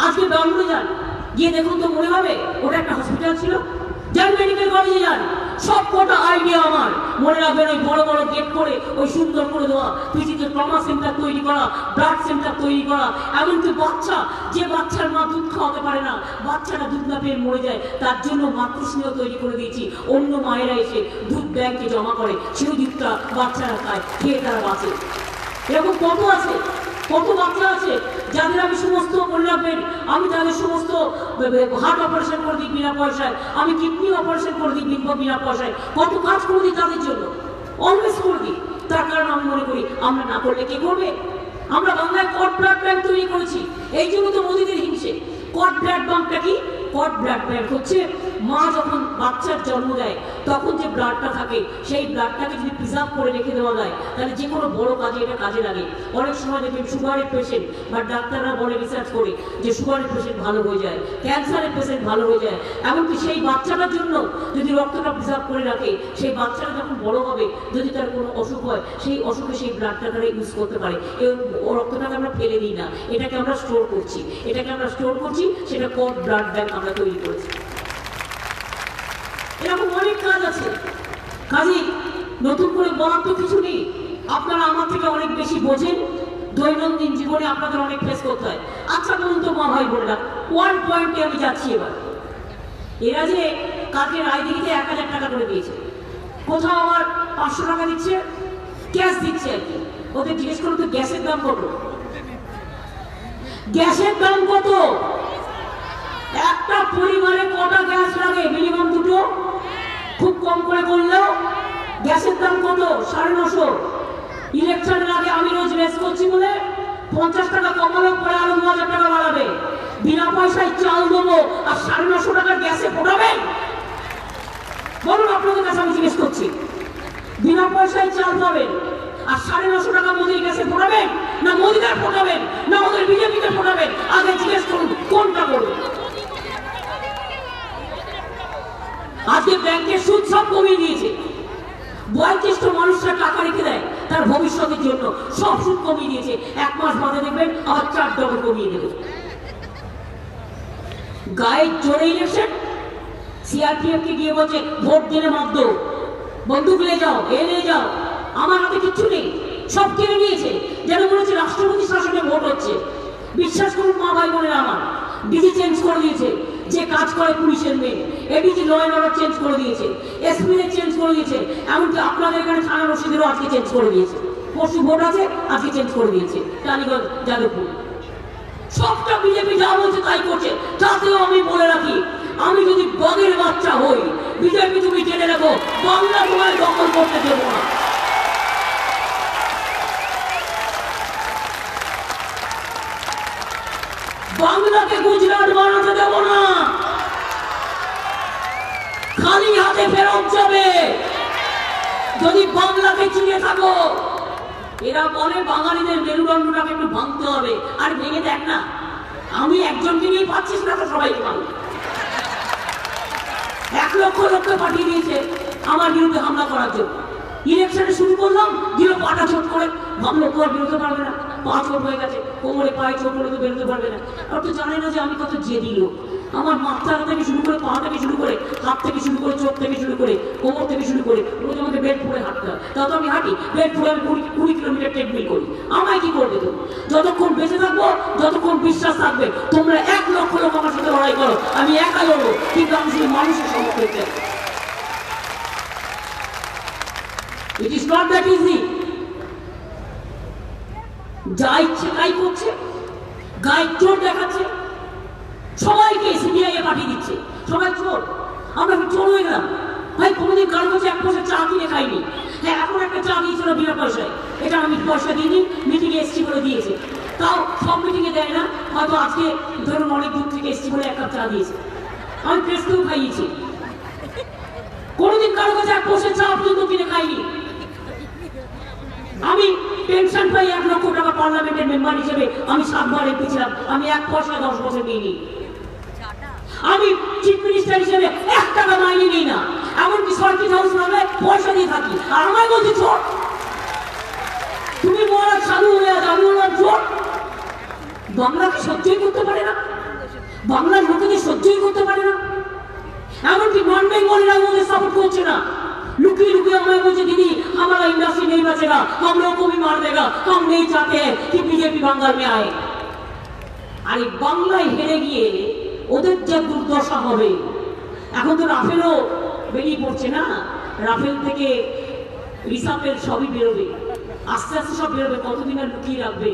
আজকে বেঙ্গলুরু যান, গিয়ে দেখুন তো মনে হবে ওটা একটা হসপিটাল ছিল। যান মেডিকেল কলেজে যান, সব কটা আইডিয়া আমার। মনে রাখবেন ওই বড় বড় গেট করে ওই সুন্দর করে দেওয়া, পিজিতে ট্রমা সেন্টার তৈরি করা, ব্লাড সেন্টার তৈরি করা। এমনকি বাচ্চা, যে বাচ্চার মা দুধ খাওয়াতে পারে না, বাচ্চাটা দুধ না পেয়ে মরে যায়, তার জন্য মাতৃস্নেহ তৈরি করে দিয়েছি। অন্য মায়েরা এসে দুধ ব্যাংকে জমা করে, সেই দুধটা বাচ্চারা খায়, খেয়ে তারা বাঁচে। এরকম কত আছে, কত বাচ্চা আছে যাদের আমি সমস্ত মনে রাখবেন, আমি তাদের সমস্ত হার্ট অপারেশন করে দিই বিনা পয়সায়, আমি কিডনি অপারেশন করে দিই বিনা পয়সায়, কত কাজ করে দিই তাদের জন্য, অলওয়েজ করে দিই। তার কারণ আমি মনে করি আমরা না করলে কে করবে। আমরা বাংলায় কট ব্লাড ব্যাংক তৈরি করেছি, এই জন্য তো মোদীদের হিংসে। কট ব্লাড ব্যাংকটা কি? কট ব্লাড ব্যাংক হচ্ছে মা যখন বাচ্চার জন্ম দেয় তখন যে ব্লাডটা থাকে, সেই ব্লাডটাকে যদি প্রিজার্ভ করে রেখে দেওয়া যায় তাহলে যে কোনো বড় কাজে এটা কাজে লাগে। অনেক সময় দেখবেন সুগারের পেশেন্ট বা ডাক্তাররা বলে রিসার্চ করে যে সুগারের পেশেন্ট ভালো হয়ে যায়, ক্যান্সারের পেশেন্ট ভালো হয়ে যায়। এমনকি সেই বাচ্চাটার জন্য যদি রক্তটা প্রিজার্ভ করে রাখে, সেই বাচ্চাটা যখন বড় হবে যদি তার কোনো অসুখ হয়, সেই অসুখে সেই ব্লাডটা তারা ইউজ করতে পারে। এই রক্তটাকে আমরা ফেলে দিই না, এটাকে আমরা স্টোর করছি, সেটা কট ব্লাড ব্যাংক আমরা তৈরি করেছি। এরকম অনেক কাজ আছে, কাজে নতুন করে বলার তো কিছু নেই। আপনারা আমার থেকে অনেক বেশি বোঝেন, দৈনন্দিন জীবনে আপনাদের অনেক ফেস করতে হয়। আচ্ছা বলুন তো মা ভাই বোনেরা, ওয়ান পয়েন্টে আমি যাচ্ছি এবার। এরা যে কালকে রায়দিঘিতে 1000 টাকা করে দিয়েছে, কোথাও আবার 500 টাকা দিচ্ছে, ক্যাশ দিচ্ছে আর কি। ওদের জিজ্ঞেস করুন তো গ্যাসের দাম কত? গ্যাসের দাম কত? একটা পরিবারে কটা গ্যাস লাগে? মিনিমাম 2টো, খুব কম করে করলেও। গ্যাসের দাম কত? 950। ইলেকশনের আগে আমি রোজ রেস করছি বলে 50 টাকা কমানোর পরে আরো 2000 টাকা বাড়াবে। বিনা পয়সায় চাল দেবো আর 950 টাকার গ্যাসে ফোটাবেন? বলুন, আপনাদের কাছে আমি জিজ্ঞেস করছি। বিনা পয়সায় চাল পাবেন আর 950 টাকা মোদির গ্যাসে ফোটাবেন, না মোদিদের ফোটাবেন, না ওদের বিজেপিতে ফোটাবেন? আগে জিজ্ঞেস করুন কোনটা করবেন। আজকে ব্যাংকের সুদ সব কমিয়ে দিয়েছে। বয়োজ্যেষ্ঠ মানুষরা টাকা রেখে দেয় তার ভবিষ্যতের জন্য, সব সুদ কমিয়ে দিয়েছে। 1 মাস বাদে দেখবেন আবার 4 ডবল কমিয়ে দেবে। গায়ের জোরে ইলেকশন, সিআরপিএফ কে গিয়ে বলছে ভোট দিলে মাত্র বন্দুক নিয়ে যাও, নিয়ে যাও। আমার হাতে কিচ্ছু নেই, সব কেড়ে নিয়েছে। যেন মনে হচ্ছে রাষ্ট্রপতি শাসনে ভোট হচ্ছে। বিশ্বাস করুন মা ভাই বোনেরা আমার, ডিজি চেঞ্জ করে দিয়েছে, যে কাজ করে পুলিশের মেয়ে, ADG law and order change করে দিয়েছে, এসপিদের চেঞ্জ করে দিয়েছে, এমনকি আপনাদের এখানে থানা রশিদেরও আজকে চেঞ্জ করে দিয়েছে। পরশু ভোট আছে, আজকে চেঞ্জ করে দিয়েছে টালিগঞ্জ, যাদবপুর। সবটা বিজেপি যা বলছে তাই করছে। তাতেও আমি বলে রাখি, আমি যদি বাঘের বাচ্চা হই, বিজেপি তুমি জেনে রাখো, বাংলা তোমায় দখল করতে দেব না। বাংলাকে গুজরাট বানাতে দেব না। খালি হাতে ফেরত যাবে যদি বাংলাকে চিনে থাকো। এরা বলে বাঙালিদের মেরুদণ্ডটাকে একটু ভাঙতে হবে, আর ভেঙে দেখ না। আমি একজনকে নিয়ে পাচ্ছিস না তো সবাইকে ভাঙবে। 1 লক্ষ লোককে পাঠিয়ে দিয়েছে আমার বিরুদ্ধে হামলা করার জন্য। ইলেকশনে শুরু করলাম, দিল পাটা চোট করে, ভাবলো তো আর বেরোতে পারবে না, পা চোট হয়ে গেছে, কোমরে পায়ে চোট হলে তো বেরোতে পারবে না। আর তো জানে না যে আমি কত জেদি লোক। আমার মাথা থেকে শুরু করে, পা থেকে শুরু করে, হাত থেকে শুরু করে, চোখ থেকে শুরু করে, কোমর থেকে শুরু করে, রোজ আমাকে বেড ফুলে হাঁটতে হয়। তাও তো আমি হাঁটি, বেড ফুলে আমি 20 কিলোমিটার ট্রেডমিল করি। আমায় কি করবে তুমি? যতক্ষণ বেঁচে থাকবো, যতক্ষণ বিশ্বাস থাকবে, তোমরা 1 লক্ষ লোক আমার সাথে লড়াই করো, আমি একা লড়বো, কিন্তু আমি শুধু মানুষের সম্মুখে চাই। It is not that easy. যা ইচ্ছে তাই করছে, গায়ে চোর দেখাচ্ছে, সবাইকে সিবিআই পাঠিয়ে দিচ্ছে, সবাই চোর। আমরা চোর হয়ে গেলাম। ভাই কোনোদিন কারো কাছে 1 পয়সা চা কিনে খাইনি, হ্যাঁ, এখন একটা চা দিয়েছিল বিনা পয়সায়, এটা আমি পয়সা দিইনি, মিটিংয়ে এসছি বলে দিয়েছে। তাও সব মিটিংয়ে দেয় না, হয়তো আজকে ধরুন অনেক দূর থেকে এসছি বলে এক কাপ চা দিয়েছে। আমি প্রেসকেও খাইয়েছি, কোনোদিন কারো কাছে এক পয়সা চা পর্যন্ত কিনে খাইনি। আমি পেনশন পাই 1 লক্ষ টাকা, পার্লামেন্টের মেম্বার হিসেবে আমি 7 বার এমপি ছিলাম, আমি 1 পয়সা 10 বছর নিইনি। আমি চিফ মিনিস্টার হিসেবে 1 টাকা মাইনে নিই না, এমনকি সার্কিট হাউস নামে পয়সা দিয়ে থাকি। আর আমায় বলছি চোর, তুমি মহারাজ সাধু হয়ে আজ আমি হলাম চোর। বাংলাকে সহ্যই করতে পারে না, বাংলার লোকেদের সহ্যই করতে পারে না, এমনকি নন বেঙ্গলিরা ওদের সাপোর্ট করছে না। लुकी लुकी हमें बोलছে दीदी हमारा इंडस्ट्री नहीं बचेगा, हम लोगों को भी मार देगा, हम नहीं चाहते हैं कि बीजेपी बंगाल में आए। अरे বাংলায় হেরে গিয়ে ওদের যে দুর্দশা হবে। এখন তো রাফেলও বেরিয়ে পড়ছে না, রাফেল থেকে রিসাপেল সবই বেরোবে, আস্তে আস্তে সব বেরোবে। কতদিন আর লুকিয়ে রাখবে?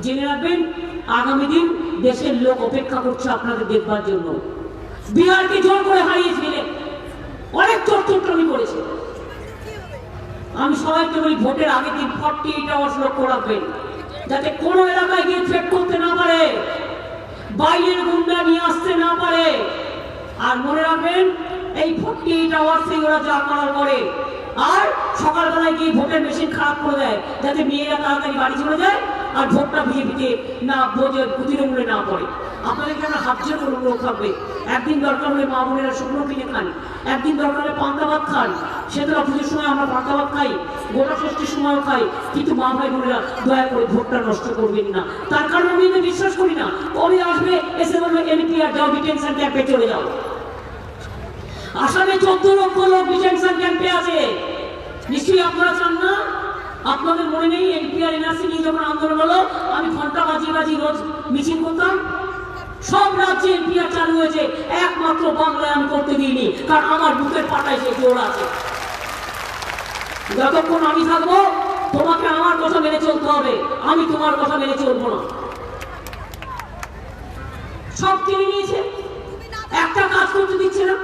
জেনে রাখবেন আগামী দিন দেশের লোক অপেক্ষা করছে আপনাদের দেখবার জন্য। বিহারকে জোর করে হারিয়েছিলেন, অনেক চোট্টমি করেছে। আমি সবাইকে বলি ভোটের আগের দিন 48 আওয়ার্স লক্ষ্য রাখবেন, যাতে কোনো এলাকায় গিয়ে থ্রেট করতে না পারে, বাইরের গুন্ডা নিয়ে আসতে না পারে। আর মনে রাখবেন এই 48 আওয়ার্সে ওরা যা করার করে। আর সকালবেলায় গিয়ে ভোটের মেশিন খারাপ করে দেয়, যাতে মেয়েরা তাড়াতাড়ি বাড়ি চলে যায় আর ভোটটা বিজেপিতে না তৃণমূলে না পড়ে। আপনাদের কেন হাত জোর করে অনুরোধ থাকবে, একদিন দরকার হলে মা বোনেরা শুকনো কিনে খান, একদিন দরকার হলে পান্তা ভাত খান। সেটা পুজোর সময় আমরা পান্তা ভাত খাই, গোটা ষষ্ঠীর সময়ও খাই, কিন্তু মা ভাই বোনেরা দয়া করে ভোটটা নষ্ট করবেন না। তার কারণে আমি এটা বিশ্বাস করি না কবে আসবে এসে বলবে এমপি আর যাও ডিটেনশন ক্যাম্পে চলে যাও। আসামে 14 লক্ষ লোক ডিটেনশন ক্যাম্পে আছে, নিশ্চয়ই আপনারা চান না? আপনাদের মনে নেই এমপি আর এনআরসি নিয়ে যখন আন্দোলন হলো আমি ঘন্টা বাজি বাজি রোজ মিছিল করতাম? সব রাজ্যে এনপিআর চালু হয়েছে, একমাত্র বাংলায় আমি করতে দিইনি, কারণ আমার বুকের পাটায় সে জোর আছে। যতক্ষণ আমি থাকবো তোমাকে আমার কথা মেনে চলতে হবে, আমি তোমার কথা মেনে চলবো না। সব কিনে নিয়েছে, একটা কাজ করতে দিচ্ছে না,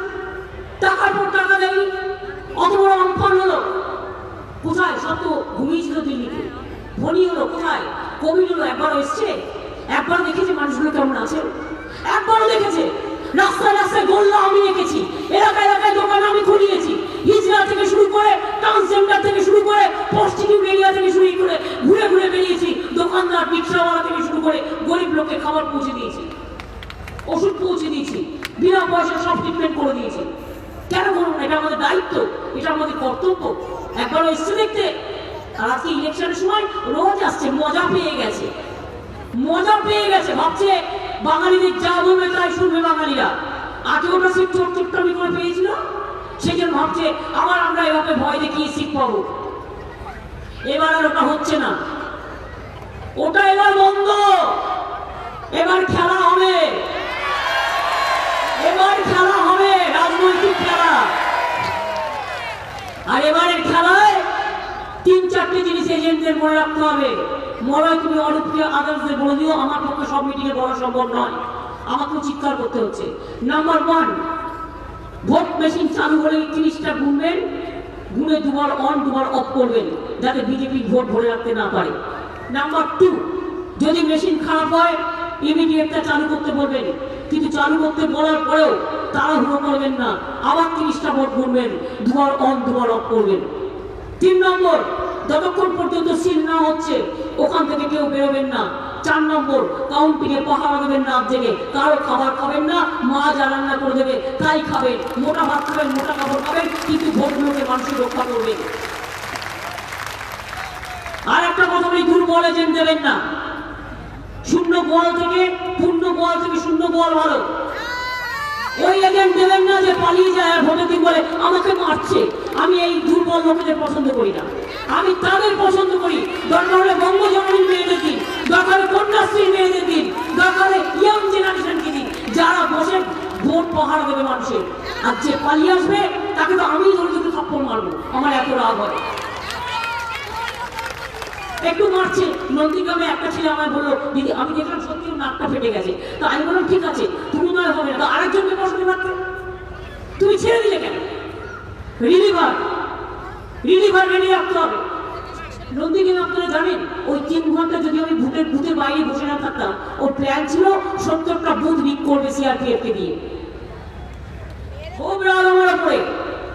টাকার পর টাকা দেয়নি, অত বড় আমফান হলো। কোথায়? সব তো ঘুমিয়েছিল দিল্লিতে। ধনী হলো কোথায়? কোভিড হলো, একবার এসছে, একবার দেখেছে মানুষগুলো কেমন আছে, একবারও দেখেছে? রাস্তায় রাস্তায় গোল্লা আমি রেখেছি, এলাকায় এলাকায় দোকান আমি খুলিয়েছি, হিজড়া থেকে শুরু করে ট্রান্সজেন্ডার থেকে শুরু করে প্রস্টিটিউট এরিয়া থেকে শুরু করে ঘুরে ঘুরে বেরিয়েছি, দোকানদার রিক্সাওয়ালা থেকে শুরু করে গরিব লোককে খাবার পৌঁছে দিয়েছি, ওষুধ পৌঁছে দিয়েছি, বিনা পয়সা সব ট্রিটমেন্ট করে দিয়েছি। কেন করুন? এটা আমাদের দায়িত্ব, এটা আমাদের কর্তব্য। একবার এসছে দেখতে। আর আজকে ইলেকশনের সময় রোজ আসছে, মজা পেয়ে গেছে, মজা পেয়ে গেছে, ভাবছে বাঙালিদের যা বলবে তাই শুনবে বাঙালিরা। 18টা সিট চোট্টমি করে পেয়েছিল, সেই জন্য ভাবছে আবার আমরা এভাবে ভয় দেখিয়ে সিট পাবো। এবার আর ওটা হচ্ছে না, ওটা এবার বন্ধ। এবার খেলা হবে, এবার খেলা হবে, রাজনৈতিক খেলা। আর এবারের খেলায় 3-4টে জিনিস এজেন্টদের মনে রাখতে হবে। মলয় তুমি অনুপ্রিয় আদার্সদের বলে দিও, আমার পক্ষে সব মিটিংয়ে বলা সম্ভব নয়, আমাকেও চিৎকার করতে হচ্ছে। নাম্বার 1, ভোট মেশিন চালু হলে 30টা গুনবেন, গুনে 2বার অন 2বার অফ করবেন, যাতে বিজেপি ভোট ধরে রাখতে না পারে। নাম্বার 2, যদি মেশিন খারাপ হয় ইমিডিয়েটটা চালু করতে বলবেন, কিন্তু চালু করতে বলার পরেও তাড়াহুড়ো করবেন না, আবার 30টা ভোট গুনবেন, 2বার অন 2বার অফ করবেন। 3 নম্বর, যতক্ষণ পর্যন্ত সিল না হচ্ছে ওখান থেকে কেউ বেরোবেন না। 4 নম্বর, কাউন্টিংয়ে পাহারা দেবেন না, জেগে কারো খাবার খাবেন না, মা যা রান্না করে দেবে তাই খাবেন, মোটা ভাত খাবেন, মোটা কাপড় খাবেন, কিন্তু ভোটগুলোকে মানুষের রক্ষা করবেন। আর একটা কথা বলি, দুর্বল এজেন্ট দেবেন না। শূন্য বল থেকে পূর্ণ বল থেকে শূন্য বল ভালো। ওই এজেন্ট দেবেন না যে পালিয়ে যায় আর ভোটের দিন বলে আমাকে মারছে। আমি এই দুর্বল লোকেদের পছন্দ করি না, আমি তাদের পছন্দ করি। দরকার হলে বঙ্গজননীর মেয়েদের দিন, দরকার হলে কন্যাশ্রীর মেয়েদের দিন, দরকার হলে ইয়াং জেনারেশনকে দিন, যারা বসে ভোট পাহারা দেবে মানুষের। আর যে পালিয়ে আসবে তাকে তো আমি ধরে ধরে থাপ্পড় মারবো, আমার এত রাগ হয়। একটু মারছে, নন্দীগ্রামে একটা ছেলে আমায় বললো দিদি আমি দেখলাম সত্যি নাকটা ফেটে গেছে। তো আমি বললাম ঠিক আছে, তুমি নয় হবে না, তো আরেকজনকে বসতে পারতো, তুমি ছেড়ে দিলে কেন? রিলিভার রিলিভার রেডি রাখতে হবে। নন্দীকে আপনারা জানেন ওই 3 ঘন্টা যদি আমি বুথের বাইরে বসে না থাকতাম, ওর প্ল্যান ছিল 70টা বুথ লিক করবে সিআরপিএফ কে দিয়ে। খুব রাগ আমার উপরে,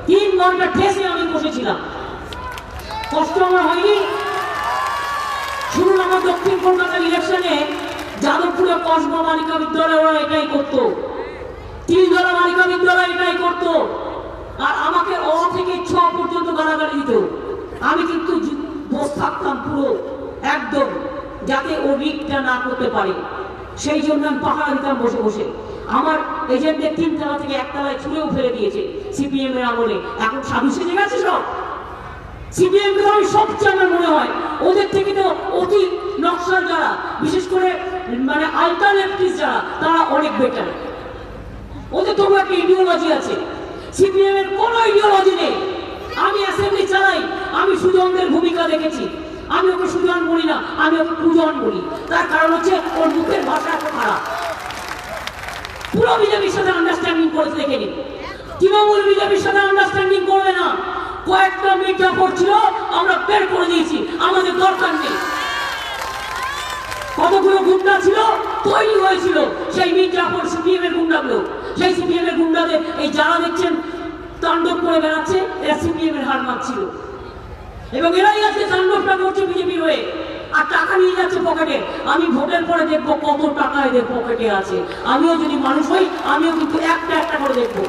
3 ঘন্টা ঠেসে আমি বসেছিলাম। কষ্ট আমার হয়নি। শুনুন, আমার দক্ষিণ কলকাতার ইলেকশনে যাদবপুরে কসবা বালিকা বিদ্যালয় ওরা এটাই করতো, তিলজলা বালিকা বিদ্যালয় এটাই করতো। আর আমাকে অ থেকে ছ পর্যন্ত গালাগালি দিত। আমি কিন্তু বসে থাকতাম পুরো একদম, যাতে ও রিকটা না করতে পারে। সেই জন্য আমি পাহারা দিতাম বসে বসে। আমার এজেন্টদের 3 তলা থেকে 1 তলায় ছুঁড়েও ফেলে দিয়েছে সিপিএম এর আমলে। এখন সাধু সেজে গেছে সব। সিপিএম কে আমি সবচেয়ে আমার মনে হয় ওদের থেকে তো অতি নকশাল যারা, বিশেষ করে মানে আলটারনেটিভ যারা, তারা অনেক বেটার। ওদের তবু একটা ইডিওলজি আছে, সিপিএম এর কোনো ইডিওলজি নেই। আমি অ্যাসেম্বলি চালাই, আমি সুজনদের ভূমিকা দেখেছি। আমি ওকে সুজন বলি না, আমি ওকে পূজন বলি। তার কারণ হচ্ছে ওর মুখের ভাষা এত খারাপ। পুরো বিজেপির সাথে আন্ডারস্ট্যান্ডিং করে দেখে নিন। তৃণমূল বিজেপির সাথে আন্ডারস্ট্যান্ডিং করবে না। কয়েকটা মির্জা পড়ছিল, আমরা বের করে দিয়েছি, আমাদের দরকার নেই। কতগুলো গুন্ডা ছিল তৈরি হয়েছিল, সেই মির্জাপুর সিপিএম এর গুন্ডাগুলো, সেই সিপিএম এর গুন্ডাদের এই যারা দেখছেন তাণ্ডব করে বেড়াচ্ছে, এরা সিপিএম এর হার মারছিল। এবং এরাই আজকে তাণ্ডবটা করছে বিজেপির হয়ে, আর টাকা নিয়ে যাচ্ছে পকেটে। আমি ভোটের পরে দেখবো কত টাকা এদের পকেটে আছে। আমিও যদি মানুষ হই, আমিও কিন্তু একটা একটা করে দেখবো।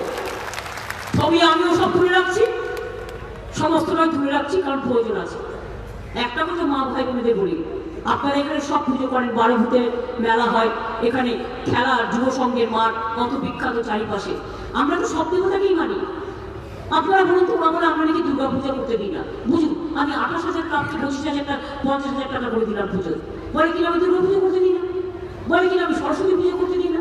ছবি আমিও সব তুলে রাখছি, সমস্তটাই তুলে রাখছি, কারণ প্রয়োজন আছে। একটা কথা মা ভাই বোনেদের বলি, আপনারা এখানে সব পুজো করেন, 12 ভূতের মেলা হয়, এখানে খেলা, যুব সংঘের মাঠ কত বিখ্যাত চারিপাশে। আমরা তো সব দেবতাকেই মানি। আপনারা বলুন তো, বাবা আমরা নাকি দুর্গা পূজা করতে দিই না। বুঝুন, আমি 28,000 টাকা 25,000 টাকা 50,000 টাকা করে দিলাম পুজো। বলে কিনা আমি দুর্গা পুজো করতে দিই না, বলে কিনা আমি সরস্বতী পুজো করতে দিই না,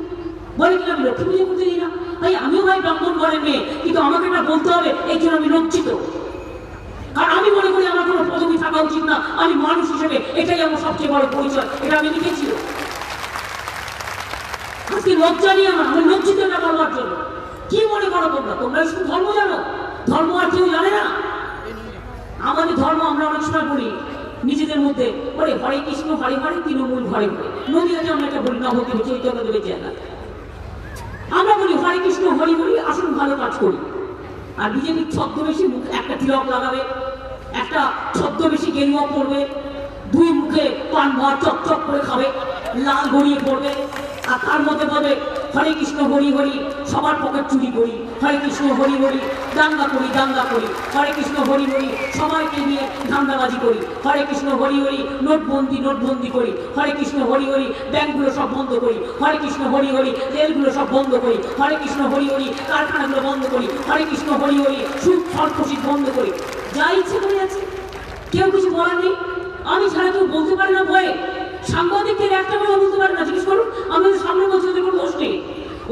বলে কিনা আমি লক্ষ্মী পুজো করতে দিই না। ভাই আমিও ভাই ব্রাহ্মণ ঘরের মেয়ে, কিন্তু আমাকে এটা বলতে হবে, এই জন্য আমি লজ্জিত। কারণ আমি মনে করি আমার কোনো পদবি থাকা উচিত না, আমি মানুষ হিসেবে এটাই আমার সবচেয়ে বড় পরিচয়, এটা আমি লিখেছিল। আজকে লজ্জা নিয়ে আমি লজ্জিত এটা বলবার জন্য। কি মনে করো তোমরা? তোমরা শুধু ধর্ম জানো, ধর্ম আর কেউ জানে না। আমাদের ধর্ম আমরা অনেক সময় বলি নিজেদের মধ্যে, বলে হরে কৃষ্ণ হরে হরে তৃণমূল ঘরে ঘরে। নদীতে আমরা একটা বলি, নবদ্বীপে চৈতন্যদেবের জায়গা। আমরা বলি হরে কৃষ্ণ হরি হরি, আসুন ভালো কাজ করি। আর বিজেপির ছদ্মবেশী মুখ একটা তিলক লাগাবে, একটা ছদ্মবেশী গেরুয়া পড়বে, 2 মুখে পান ভাত চকচক করে খাবে, লাল গড়িয়ে পড়বে, আর তার মধ্যে বলবে হরে কৃষ্ণ হরি হরি, সবার পকেট চুরি করি, হরে কৃষ্ণ হরি হরি, দাঙ্গা করি দাঙ্গা করি, হরে কৃষ্ণ হরি হরি, সবাইকে নিয়ে ধান্দাবাজি করি, হরে কৃষ্ণ হরি হরি, নোটবন্দি করি, হরে কৃষ্ণ হরি হরি, ব্যাংকগুলো সব বন্ধ করি, হরে কৃষ্ণ হরি হরি, রেলগুলো সব বন্ধ করি, হরে কৃষ্ণ হরি হরি, কারখানাগুলো বন্ধ করি, হরে কৃষ্ণ হরি হরি, সুদ সর্বশীত বন্ধ করি। যা ইচ্ছে করে আছে, কেউ কিছু বলার নেই। আমি ছাড়া কেউ বলতে পারে না ভয়ে। সাংবাদিকদের একটা কথা বলতে পারে না, জিজ্ঞেস করুন, আমাদের সামনে বলছে ওদের কোনো দোষ নেই।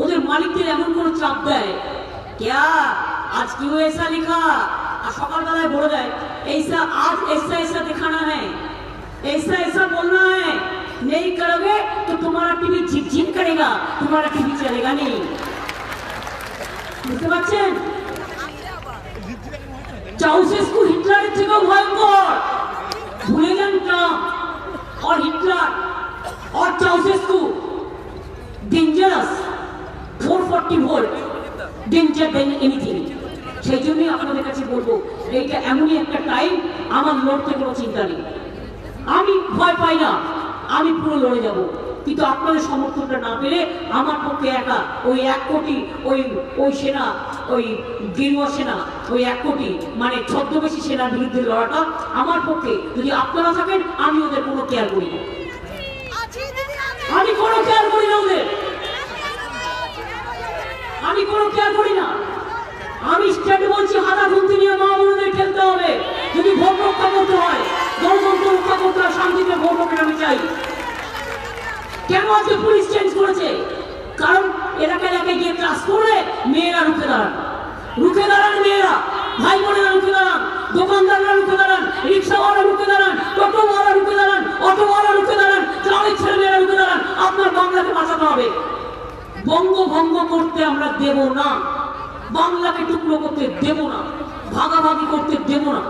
ওদের মালিকদের এমন কোনো চাপ দেয়, क्या आज क्यों ऐसा लिखा, আর সকালবেলায় বলে দেয় ऐसा आज ऐसा ऐसा दिखाना है, ऐसा ऐसा बोलना है, नहीं करोगे तो तुम्हारा टीवी झिकझिक करेगा, तुम्हारा टीवी चलेगा नहीं। বুঝতে পারছেন? চাউসেস্কু হিটলারের থেকেও ভয়ঙ্কর। ভুলে যান ট্রাম্প और हिटलर और चाउसेस्कू डेंजरस, 440 ভোল্ট, ডেঞ্জার দেন এনিথিং। সেই জন্যই আপনাদের কাছে বলবো, এইটা এমনই একটা টাইম, আমার লড়তে কোনো চিন্তা নেই, আমি ভয় পাই না, আমি পুরো লড়ে যাব। কিন্তু আপনাদের সমর্থনটা না পেলে আমার পক্ষে একা ওই 1 কোটি ওই সেনা, ওই গেরুয়া সেনা, ওই 1 কোটি মানে ছদ্মবেশী সেনার বিরুদ্ধে লড়াটা আমার পক্ষে, যদি আপনারা থাকেন, আমি ওদের কোনো কেয়ার করি না, আমি কোনো কেয়ার করি না ওদের, আমি কোনো কেয়ার করি না। আমি স্টেট বলছি, হাতা খুন্তি নিয়ে মা বোনদের খেলতে হবে। যদি ভোট রক্ষা করতে হয়, গণতন্ত্র রক্ষা করতে হয়, শান্তিতে ভোট রক্ষা আমি চাই। কেন আজকে পুলিশ চেঞ্জ করেছে? কারণ এলাকায় এলাকায় গিয়ে ক্লাস করে মেয়েরা রুখে দাঁড়ান, মেয়েরা, ভাই বোনেরা রুখে দাঁড়ান, দোকানদাররা রুখে দাঁড়ান, রিক্সাওয়ালা রুখে দাঁড়ান, টোটোওয়ালা রুখে দাঁড়ান, অটোওয়ালা রুখে দাঁড়ান, ট্রামের ছেলেমেয়েরা রুখে দাঁড়ান। আপনার বাংলাকে বাঁচাতে হবে। বঙ্গভঙ্গ করতে আমরা দেব না, বাংলাকে টুকরো করতে দেব না, ভাগাভাগি করতে দেব না।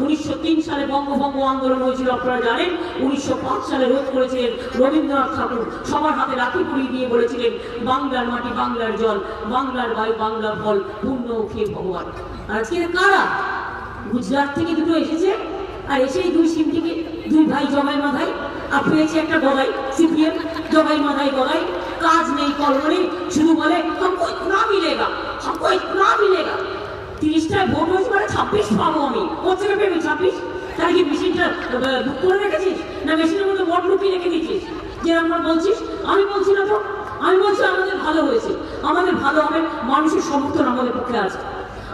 1903 সালে বঙ্গভঙ্গ আন্দোলন হয়েছিল, আপনারা জানেন। 1905 সালে রোধ করেছিলেন রবীন্দ্রনাথ ঠাকুর, সবার হাতে রাখি পরিয়ে দিয়ে বলেছিলেন, বাংলার মাটি বাংলার জল, বাংলার বায়ু বাংলার ফল, পূর্ণ খেয়ে ভগবান। আজকে কারা? গুজরাট থেকে দুটো এসেছে, আর এসে দুই সিমটিকে দুই ভাই জগাই মাথায়, আর পেয়েছে একটা গদাই সিপিএম, জগাই মাথায় গদাই, কাজ নেই কর্ম নেই, শুধু বলে হামকো ইতনা মিলেগা, হামকো ইতনা মিলেগা। 30টায় ভোট হয়েছে মানে 26 পাবো আমি। কোথেকে পেবি 26? তাহলে কি মেশিনটা বুক করে রেখেছিস, না মেশিনের মধ্যে ভোট লুকিয়ে রেখে দিয়েছিস? যে আমরা বলছিস, আমি বলছি না তো, আমি বলছি আমাদের ভালো হয়েছে, আমাদের ভালো হবে, মানুষের সমর্থন আমাদের পক্ষে আছে।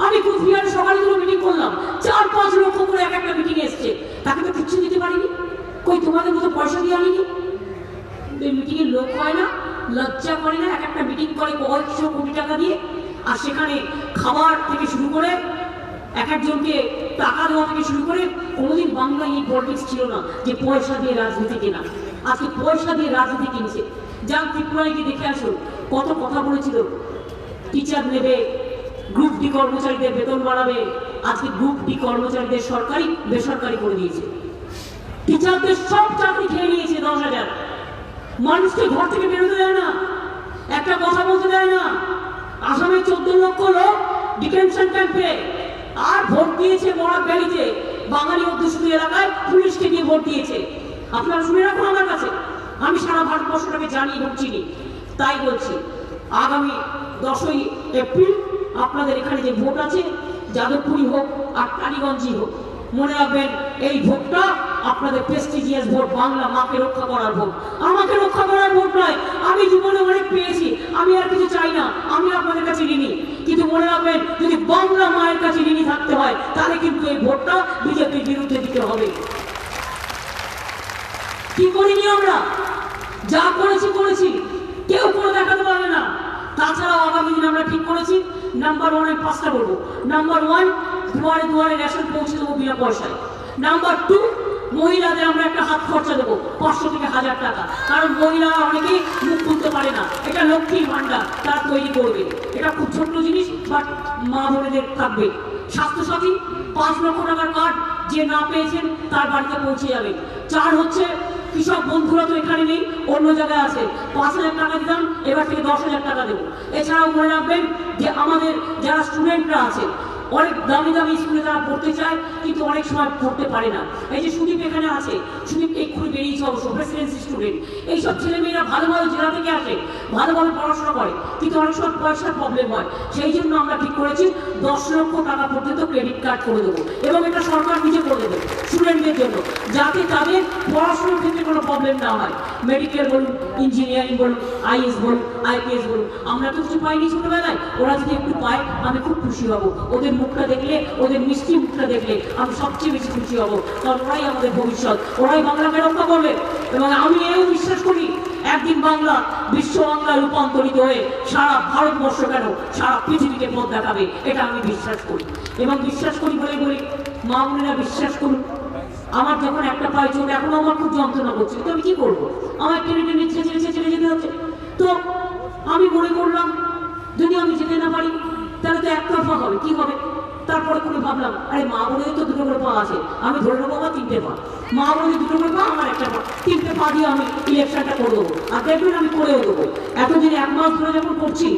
আমি কুচবিহারে সকালে দুটো মিটিং করলাম, 4-5 লক্ষ করে এক একটা মিটিং এসছে, তাকে তো কিচ্ছু দিতে পারিনি। কই তোমাদের মতো পয়সা দিয়ে আনিনি? এই মিটিং এর লোক হয় না, লজ্জা করে না? এক একটা মিটিং করে কয়েকশো কোটি টাকা দিয়ে, আর সেখানে খাবার থেকে শুরু করে এক একজনকে টাকা দেওয়া থেকে শুরু করে, কোনোদিন বাংলায় এই পলিটিক্স ছিল না যে পয়সা দিয়ে রাজনীতি কেনা। আজকে পয়সা দিয়ে রাজনীতি কিনছে। যান ত্রিপুরায় গিয়ে দেখে আসুন, কত কথা বলেছিল, টিচার নেবে, গ্রুপ ডি কর্মচারীদের বেতন বাড়াবে। আজকে গ্রুপ ডি কর্মচারীদের সরকারি বেসরকারি করে দিয়েছে, টিচারদের সব চাকরি খেয়ে নিয়েছে 10,000। মানুষকে ঘর থেকে বেরোতে দেয় না, একটা কথা বলতে দেয় না। আসামে 14 লক্ষ লোক ডিটেনশন ক্যাম্পে, আর ভোট দিয়েছে বরাক ভ্যালিতে, বাঙালি অধ্যুষিত এলাকায় পুলিশকে দিয়ে ভোট দিয়েছে। আপনারা শুনে রাখুন আমার কাছে, আমি সারা ভারতবর্ষটাকে জানি এবং চিনি, তাই বলছি আগামী 10ই এপ্রিল আপনাদের এখানে যে ভোট আছে, যাদবপুরই হোক আর টালিগঞ্জই হোক, মনে রাখবেন এই ভোটটা আপনাদের প্রেস্টিজিয়াস ভোট, বাংলা মাকে রক্ষা করার ভোট, আমাকে রক্ষা করার ভোট নয়। আমি জীবনে অনেক পেয়েছি, আমি আর কিছু চাই না, আমি আপনাদের কাছে ঋণী। কিন্তু মনে রাখবেন, যদি বাংলা মায়ের কাছে ঋণী থাকতে হয়, তাহলে কিন্তু এই ভোটটা বিজেপির বিরুদ্ধে দিতে হবে। কি করিনি আমরা? যা করেছি করেছি, কেউ করে দেখাতে পারবে না। তাছাড়াও আগামী দিন আমরা ঠিক করেছি, নাম্বার 1 আমি 5টা বলবো। নাম্বার 1, দুয়ারে দুয়ারে রেশন পৌঁছে দেবো বিনা পয়সায়। নাম্বার 2, মহিলাদের আমরা একটা হাত খরচা দেবো 500 থেকে 1000 টাকা, কারণ মহিলারা অনেকেই মুখ খুলতে পারে না, এটা লক্ষ্মীর ভান্ডার, তারা তৈরি করবে। এটা খুব ছোট্ট জিনিস, বাট মা বোনেদের থাকবে। স্বাস্থ্যসাথী 5 লক্ষ টাকার কার্ড যে না পেয়েছেন তার বাড়িতে পৌঁছে যাবে। 4 হচ্ছে কৃষক বন্ধুরা তো এখানে নেই, অন্য জায়গায় আছে, 5,000 টাকা দিলাম, এবার থেকে 10,000 টাকা দেবো। এছাড়াও মনে রাখবেন যে আমাদের যারা স্টুডেন্টরা আছে, অনেক দামি দামি স্কুলে তারা পড়তে চায়, কিন্তু অনেক সময় পড়তে পারে না। এই যে সুদীপ এখানে আছে, সুদীপ এক্ষুনি বেরিয়েছে অবশ্য, প্রেসিডেন্সি স্টুডেন্ট। এইসব ছেলেমেয়েরা ভালো ভালো জেলা থেকে আসে, ভালোভাবে পড়াশোনা করে, কিন্তু অনেক সময় পয়সার প্রবলেম হয়। সেই জন্য আমরা ঠিক করেছি 10 লক্ষ টাকা পর্যন্ত ক্রেডিট কার্ড করে দেবো, এবং এটা সরকার নিজে করে দেবে স্টুডেন্টদের জন্য, যাতে তাদের পড়াশোনার ক্ষেত্রে কোনো প্রবলেম না হয়। মেডিকেল বলুন, ইঞ্জিনিয়ারিং বলুন, আইএস বলুন, আইপিএস বলুন, আমরা তো কিছু পাইনি ছোটবেলায়, ওরা যদি একটু পায় আমি খুব খুশি হব। ওদের মুখটা দেখলে, ওদের মিষ্টি মুখটা দেখলে আমি সবচেয়ে বেশি খুশি হব, কারণ ওরাই আমাদের ভবিষ্যৎ, ওরাই বাংলাকে রক্ষা করবে। এবং আমি এও বিশ্বাস করি, একদিন বাংলা বিশ্ব বাংলা রূপান্তরিত হয়ে সারা ভারতবর্ষ কেন সারা পৃথিবীকে পথ দেখাবে, এটা আমি বিশ্বাস করি। এবং বিশ্বাস করি বলে বলি, মা বোনেরা বিশ্বাস করুন, আমার যখন একটা পায়ে চোট, এখনো আমার খুব যন্ত্রণা করছে, তো আমি কি করবো? আমার টেনে টেনে ছেড়ে যেতে হচ্ছে। তো আমি মনে করলাম, যদি আমি যেতে না পারি তাহলে তো একতরফা হবে, কি হবে? তারপরে করে ভাবলাম, আরে মা বোনের তো 2টো করে পা আছে, আমি ধরে নেবো বা 3টে পা, মা বোনের 2টো করে পা, আমার একটা পা, 3টে পা দিয়ে আমি ইলেকশনটা করে দেবো, আর দেখবেন আমি করেও দেবো। এতদিন 1 মাস ধরে যখন করছি,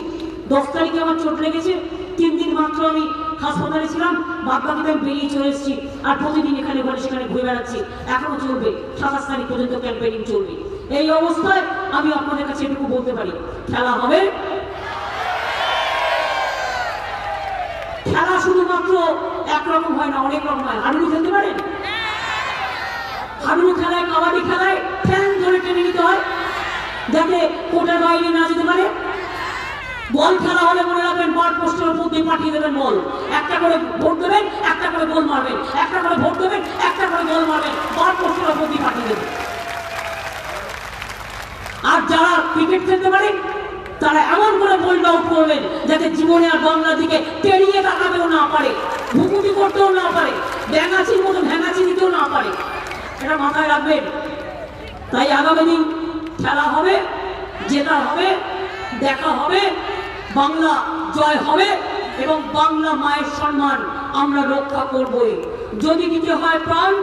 10 তারিখে আমার চোট লেগেছে, 3 দিন মাত্র আমি হাসপাতালে ছিলাম, বাদ বাকিতে আমি বেরিয়ে চলে এসেছি, আর প্রতিদিন এখানে ঘরে সেখানে ঘুরে বেড়াচ্ছি, এখনো চলবে, 27 তারিখ পর্যন্ত ক্যাম্পেইনিং চলবে। এই অবস্থায় আমি আপনাদের কাছে এটুকু বলতে পারি, খেলা হবে। খেলা শুধুমাত্র একরকম হয় না, অনেক রকম হয়। হাডুডু খেলতে পারেন? হাডুডু খেলায়, কাবাডি খেলায় ফ্যান ধরে টেনে নিতে হয় যাতে কোর্টের বাইরে না যেতে পারে। বল খেলা হলে মনে রাখবেন, বল পোস্টের উপর দিয়ে পাঠিয়ে দেবেন বল, একটা করে ভোট দেবেন, একটা করে গোল মারবেন, একটা করে ভোট দেবেন, একটা করে গোল মারবেন, বল পোস্টের উপর দিয়ে পাঠিয়ে দেবেন। আর যারা ক্রিকেট খেলতে পারেন, তারা এমন করে বলটা আউট করবেন যাতে জীবনে আর বাংলা দিকে তেড়িয়ে তাকাবেও না পারে, ভুকুটি করতেও না পারে, ব্যাঙাচির মতো ভ্যাঙাচি দিতেও না পারে। এটা মাথায় রাখবেন। তাই আগামী দিন খেলা হবে, জেতা হবে, দেখা হবে, বাংলা জয় হবে, এবং বাংলা মায়ের সম্মান আমরা রক্ষা করবই। যদি দিতে হয় প্রাণ,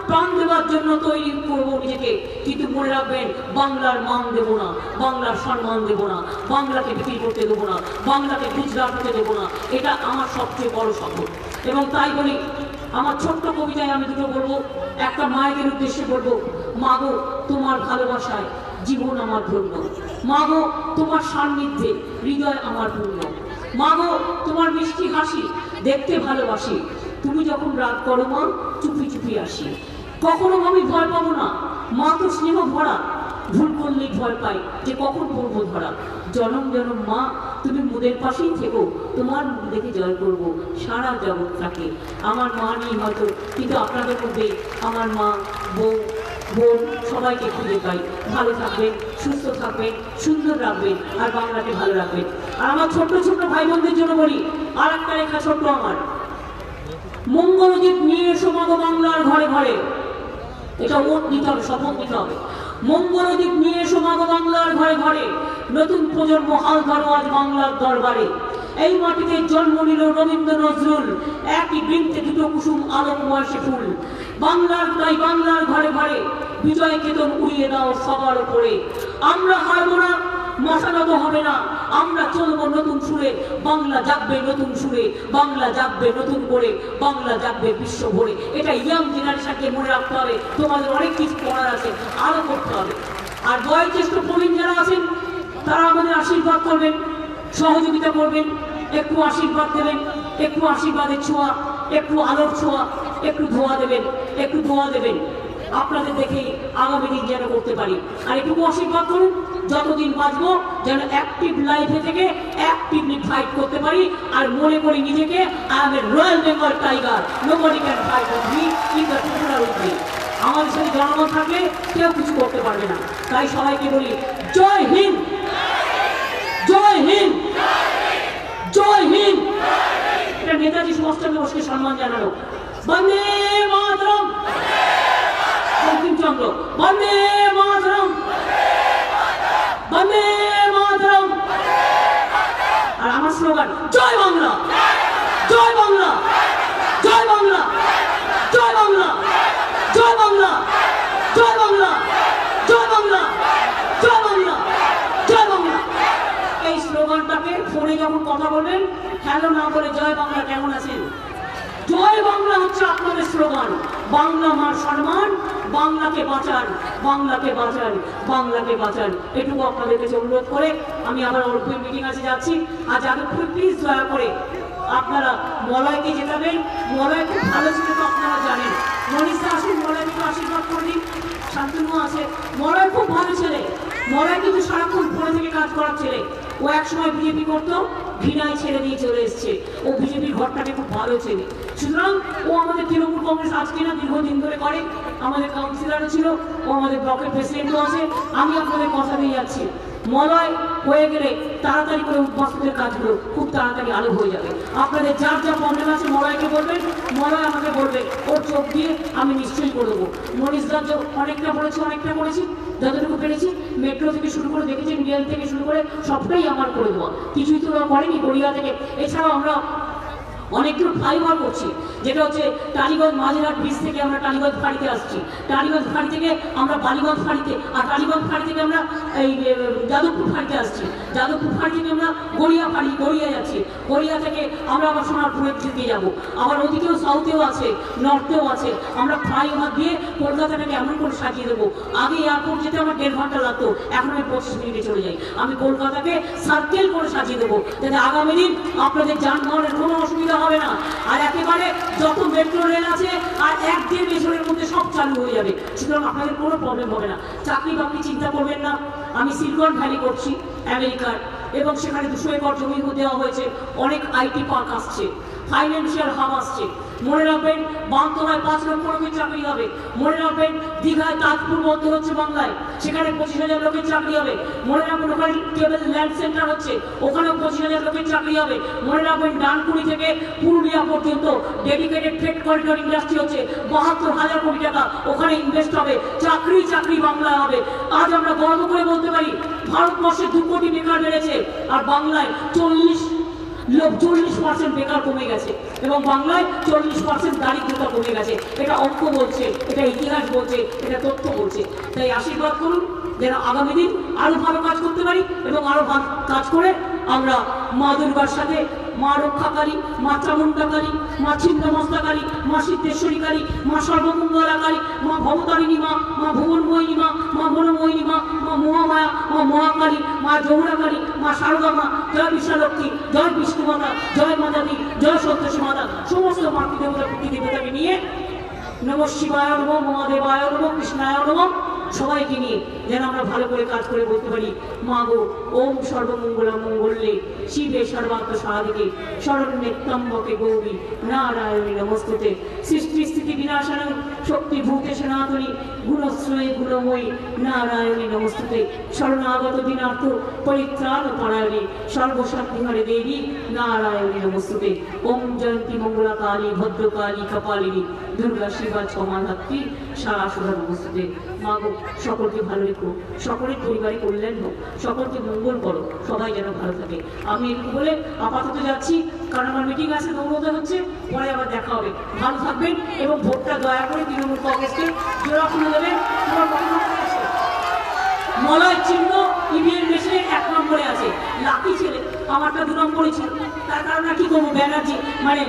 প্রাণ দেওয়ার জন্য তৈরি করবো নিজেকে। কিন্তু মনে রাখবেন, বাংলার মান দেব না, বাংলার সম্মান দেব না, বাংলাকে বিক্রি করতে দেবো না, বাংলাকে গুজরাট হতে দেবো না। এটা আমার সবচেয়ে বড় শপথ। এবং তাই বলি, আমার ছোট্ট কবিতায় আমি দুটো বলবো। একটা মায়েদের উদ্দেশ্যে বলবো, মাগো তোমার ভালোবাসায় জীবন আমার ধন্য, মাগো তোমার সান্নিধ্যে হৃদয় আমার পূর্ণ, মাগো তোমার মিষ্টি হাসি দেখতে ভালোবাসি, তুমি যখন রাগ করো মা চুপি চুপি আসি। কখনো আমি ভয় পাবো না, মা তো স্নেহ ভরা, ভুল করলেই ভয় পাই যে কখন করবো ধরা। জনম জনম মা তুমি মুদের পাশেই থেকো, তোমার মুখ দেখে জয় করবো সারা জগৎটাকে। আমার মা নেই হয়তো, কিন্তু আপনাদের মধ্যে আমার মা, বউ, বোন সবাইকে খুঁজে পাই। ভালো থাকবেন, সুস্থ থাকবেন, সুন্দর রাখবেন, আর বাংলাকে ভালো রাখবেন। আর আমার ছোট্ট ছোট্ট ভাই বোনদের জন্য বলি, আর একটা লেখা ছোট্ট আমার, মঙ্গলদীপ নিয়ে এসো মাগো বাংলার ঘরে ঘরে। এটা ওট নিতে হবে, শপথ নিতে হবে। মঙ্গলদীপ নিয়ে এসো মাগো বাংলার ঘরে ঘরে, নতুন প্রজন্ম হাল ধরো আজ বাংলার দরবারে। এই মাটিতে জন্ম নিল রবীন্দ্র নজরুল, একই বৃন্তে দুটো কুসুম আলোক বয়সে ফুল। বাংলার তাই বাংলার ঘরে ঘরে বিজয় কেতন উড়িয়ে দাও সবার উপরে। আমরা হারবো না, মাথা নত হবে না, আমরা চলবো নতুন সুরে। বাংলা জাগবে নতুন সুরে, বাংলা জাগবে নতুন করে, বাংলা জাগবে বিশ্ব ভরে। এটা ইয়াং জেনারেশনকে মনে রাখতে হবে। তোমাদের অনেক কিছু করার আছে, আরো করতে হবে। আর বয়োজ্যেষ্ঠ প্রবীণ যারা আছেন তারা আমাদের আশীর্বাদ করবেন, সহযোগিতা করবেন, একটু আশীর্বাদ দেবেন, একটু আশীর্বাদের ছোঁয়া, একটু আলোর ছোঁয়া, একটু ধোয়া দেবেন, একটু ধোয়া দেবেন। আপনাদের দেখে আগামী দিন যেন করতে পারি। আর একটু আশীর্বাদ করুন, যতদিন বাঁচবো যেন অ্যাক্টিভ লাইফে থেকে অ্যাক্টিভলি ফাইট করতে পারি। আর মনে করি নিজেকে I M A royal Bengal tiger, nobody can fight with me in the Tripura with me. আমাদের সাথে জনগণ থাকলে কেউ কিছু করতে পারবে না। তাই সবাইকে বলি, জয় হিন্দ, জয় হিন্দ, জয় হিন্দ। এটা নেতাজি সুভাষচন্দ্র বোসকে সম্মান জানানো। বন্দে মাতরম, বঙ্কিমচন্দ্র, বন্দে মাতরম, বন্দে মাতরম। আর আমার স্লোগান, জয় বাংলা, জয় বাংলা, জয় বাংলা, জয় বাংলা, জয় বাংলা, জয় বাংলা, জয় বাংলা, জয় বাংলা, জয় বাংলা। এই স্লোগানটাকে ফোনে যখন কথা বলবেন, হ্যালো না বলে জয় বাংলা কেমন আছেন। জয় বাংলা হচ্ছে আপনাদের স্লোগান। বাংলা মার সম্মান, বাংলাকে বাঁচান, বাংলাকে বাঁচান, বাংলাকে বাঁচান। এটুকু আপনাদের কাছে অনুরোধ করে আমি আবার অল্পই মিটিং আছে যাচ্ছি। আর যাদবপুর প্লিজ দয়া করে আপনারা মলয়কে জেতাবেন। মলয় খুব ভালো ছিল তো আপনারা জানেন। মনীষা আসুন, মলয়কে একটু আশীর্বাদ করে দিন। শান্তনু আছে, মলয় খুব ভালো ছেলে। মলয় কিন্তু সারাক্ষণ ফোনে থেকে কাজ করার ছেলে। ও একসময় বিজেপি করতো, ঘৃণায় ছেড়ে দিয়ে চলে এসছে। ও বিজেপির ঘরটাকে খুব ভালো ছেলে। সুতরাং ও আমাদের তৃণমূল কংগ্রেস আজকে না, দীর্ঘদিন ধরে করে। আমাদের কাউন্সিলরও ছিল, ও আমাদের ব্লকের প্রেসিডেন্টও আছে। আমি আপনাদের কথা দিয়ে যাচ্ছি, মলয় হয়ে গেলে তাড়াতাড়ি করে উদ্বাস্তুদের কাজগুলো খুব তাড়াতাড়ি আলো হয়ে যাবে। আপনাদের যার যা প্রবলেম আছে মলয়কে বলবেন, মলয় আমাকে বলবে, ওর চোখ দিয়ে আমি নিশ্চয়ই করে দেবো। মনীষ দাস অনেকটা বলেছি, অনেকটা করেছি, যতটুকু পেরেছি। মেট্রো থেকে শুরু করে দেখেছেন, রিয়েল থেকে শুরু করে সবটাই আমার করে দেওয়া। কিছুই তো করেনি গড়িয়া থেকে। এছাড়াও আমরা অনেকগুলো ফ্লাইওভার করছি, যেটা হচ্ছে টালিগঞ্জ মাঝেরহাট ব্রিজ থেকে আমরা টালিগঞ্জ ফাঁড়িতে আসছি, টালিগঞ্জ ফাঁড়ি থেকে আমরা বালিগঞ্জ ফাঁড়িতে, আর টালিগঞ্জ ফাঁড়ি থেকে আমরা এই যাদবপুর ফাঁড়িতে আসছি, যাদবপুর ফাঁড়ি থেকে আমরা গড়িয়া যাচ্ছি, গড়িয়া থেকে আমরা আবার সোনারপুরের দিকে যাবো। আবার ওদিকেও সাউথেও আছে, নর্থেও আছে। আমরা ফ্লাইওভার দিয়ে কলকাতাটাকে এমন করে সাজিয়ে দেবো। আগে এয়ারপোর্ট যেতে আমার 1.5 ঘন্টা লাগতো, এখন আমি 25 মিনিটে চলে যাই। আমি কলকাতাকে সার্কেল করে সাজিয়ে দেবো, যাতে আগামী দিন আপনাদের যানবাহনের কোনো অসুবিধা হবে না। আর একেবারে যত মেট্রো রেল আছে আর 1-1.5 বছরের মধ্যে সব চালু হয়ে যাবে। সুতরাং আপনাদের কোনো প্রবলেম হবে না। চাকরি বাকরি চিন্তা করবেন না। আমি সিলিকন ভ্যালি করছি আমেরিকার, এবং সেখানে 200 একর জমি দেওয়া হয়েছে। অনেক আইটি পার্ক আসছে, ফাইন্যান্সিয়াল হাব আসছে। মনে রাখবেন, বামতলায় 5 লক্ষ লোকের চাকরি হবে। মনে রাখবেন, দীঘায় তাজপুর বন্ধ হচ্ছে বাংলায়, সেখানে 25,000 লোকের চাকরি হবে। মনে রাখবেন, ওখানে কেবল ল্যান্ড সেন্টার হচ্ছে, ওখানেও 25,000 লোকের চাকরি হবে। মনে রাখবেন, ডানকুনি থেকে পুরুলিয়া পর্যন্ত ডেডিকেটেড ট্রেড করিডোর ইন্ডাস্ট্রি হচ্ছে, 72,000 কোটি টাকা ওখানে ইনভেস্ট হবে। চাকরি চাকরি বাংলায় হবে। আজ আমরা গর্ব করে বলতে পারি, ভারতবর্ষে 2 কোটি বেকার বেড়েছে, আর বাংলায় 40 40% বেকার কমে গেছে এবং বাংলায় 40% দারিদ্রতা কমে গেছে। এটা অঙ্ক বলছে, এটা ইতিহাস বলছে, এটা তথ্য বলছে। তাই আশীর্বাদ করুন যেন আগামী দিন আরো ভালো কাজ করতে পারি এবং আরো ভালো কাজ করে আমরা মা দুর্গার সাথে, মা রক্ষাকারী, মা চামুণ্ডাকারী, মা ছিন্নমস্তাকারী, মা সিদ্ধেশ্বরীকারী, মা সর্বমঙ্গলাকারী, মা ভবতারিণী মা, মা ভুবনমোহিনী মা, মা মনোমোহিনী মা, মা মহামায়া, মা মহাকালী, মা যৌরাকালী, মা শারদা মা, জয় বিশ্বলক্ষ্মী, জয় বিষ্ণু মাতা, জয় মাতাদি, জয় সন্তোষী মাতা, সমস্ত মাতৃদেবতা পিতৃদেবতাকে নিয়ে নমঃ শিবায় নমঃ, মহাদেবায় নমঃ, কৃষ্ণায় নমঃ সবাইকে নিয়ে যেন আমরা ভালো করে কাজ করে বলতে পারি, মা গো ওম সর্বমঙ্গলা মঙ্গলে শিবে সর্বাত্ম সাধিকে শরণ্যে ত্র্যম্বকে গৌরী নারায়ণী নমস্তুতে। সৃষ্টি স্থিতি বিনাশানং শক্তি ভূতে সনাতনী গুণশ্রয়ে গুণময়ী নারায়ণী নমস্তুতে। শরণাগত দিনার্থ পরিত্রাণ পরায়ণী সর্বশক্তিহরে দেবী নারায়ণী নমস্তুতে। ওম জয়ন্তী মঙ্গলা কালী ভদ্রকালী কপালিনী দুর্গা শিবা ক্ষমাধাত্রী সারাসুরা নমস্তুতে। মা গো সকলকে ভালো রেখো, সকলের পরিবারে কল্যাণ হোক, সকলকে মঙ্গল করো, সবাই যেন ভালো থাকে। আমি একটু বলে আপাতত যাচ্ছি, কারণ আমার মিটিং আছে, দৌড়তে হচ্ছে, পরে আবার দেখা হবে। ভালো থাকবেন এবং ভোটটা দয়া করে তৃণমূল কংগ্রেসকে জোড়া খুলে দেবেন। তোমার মতামত আছে? মলয় চিহ্ন ইভিএম মেশিনে 1 নম্বরে আছে, লাকি ছেলে আমারটা 2 নম্বরে ছিল। তার কারণ কি করবো, ব্যানার্জি মানে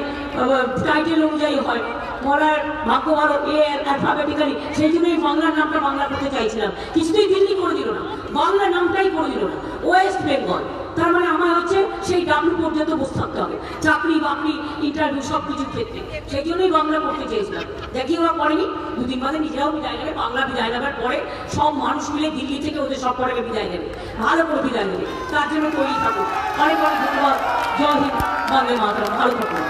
টাইটেল অনুযায়ী হয়, মলয়ের ভাগ্য ভালো এ অ্যালফাবেটিক্যালি, সেই জন্যই বাংলার নামটা বাংলা করতে চাইছিলাম, কিছুতেই দিল্লি করে দিল না, বাংলা নামটাই করে দিল না, ওয়েস্ট বেঙ্গল। তার মানে আমার হচ্ছে সেই ডাব্লিউ পর্যন্ত বসে থাকতে হবে, চাকরি বাকরি ইন্টারভিউ সব কিছুর ক্ষেত্রে, সেই জন্যই বাংলা করতে চেয়েছিলাম। দেখি ওরা করেনি, 2 দিন বাদে নিজেরাও বিদায় নেবে, বাংলা বিদায় নেবার পরে সব মানুষ মিলে দিল্লি থেকে ওদের সব পরে বিদায় নেবে, ভালো করে বিদায় নেবে, তার জন্য তৈরি থাকুক। অনেক অনেক ধন্যবাদ। জয় হিন্দ, বন্দে মাতরম, ভালো থাকুন।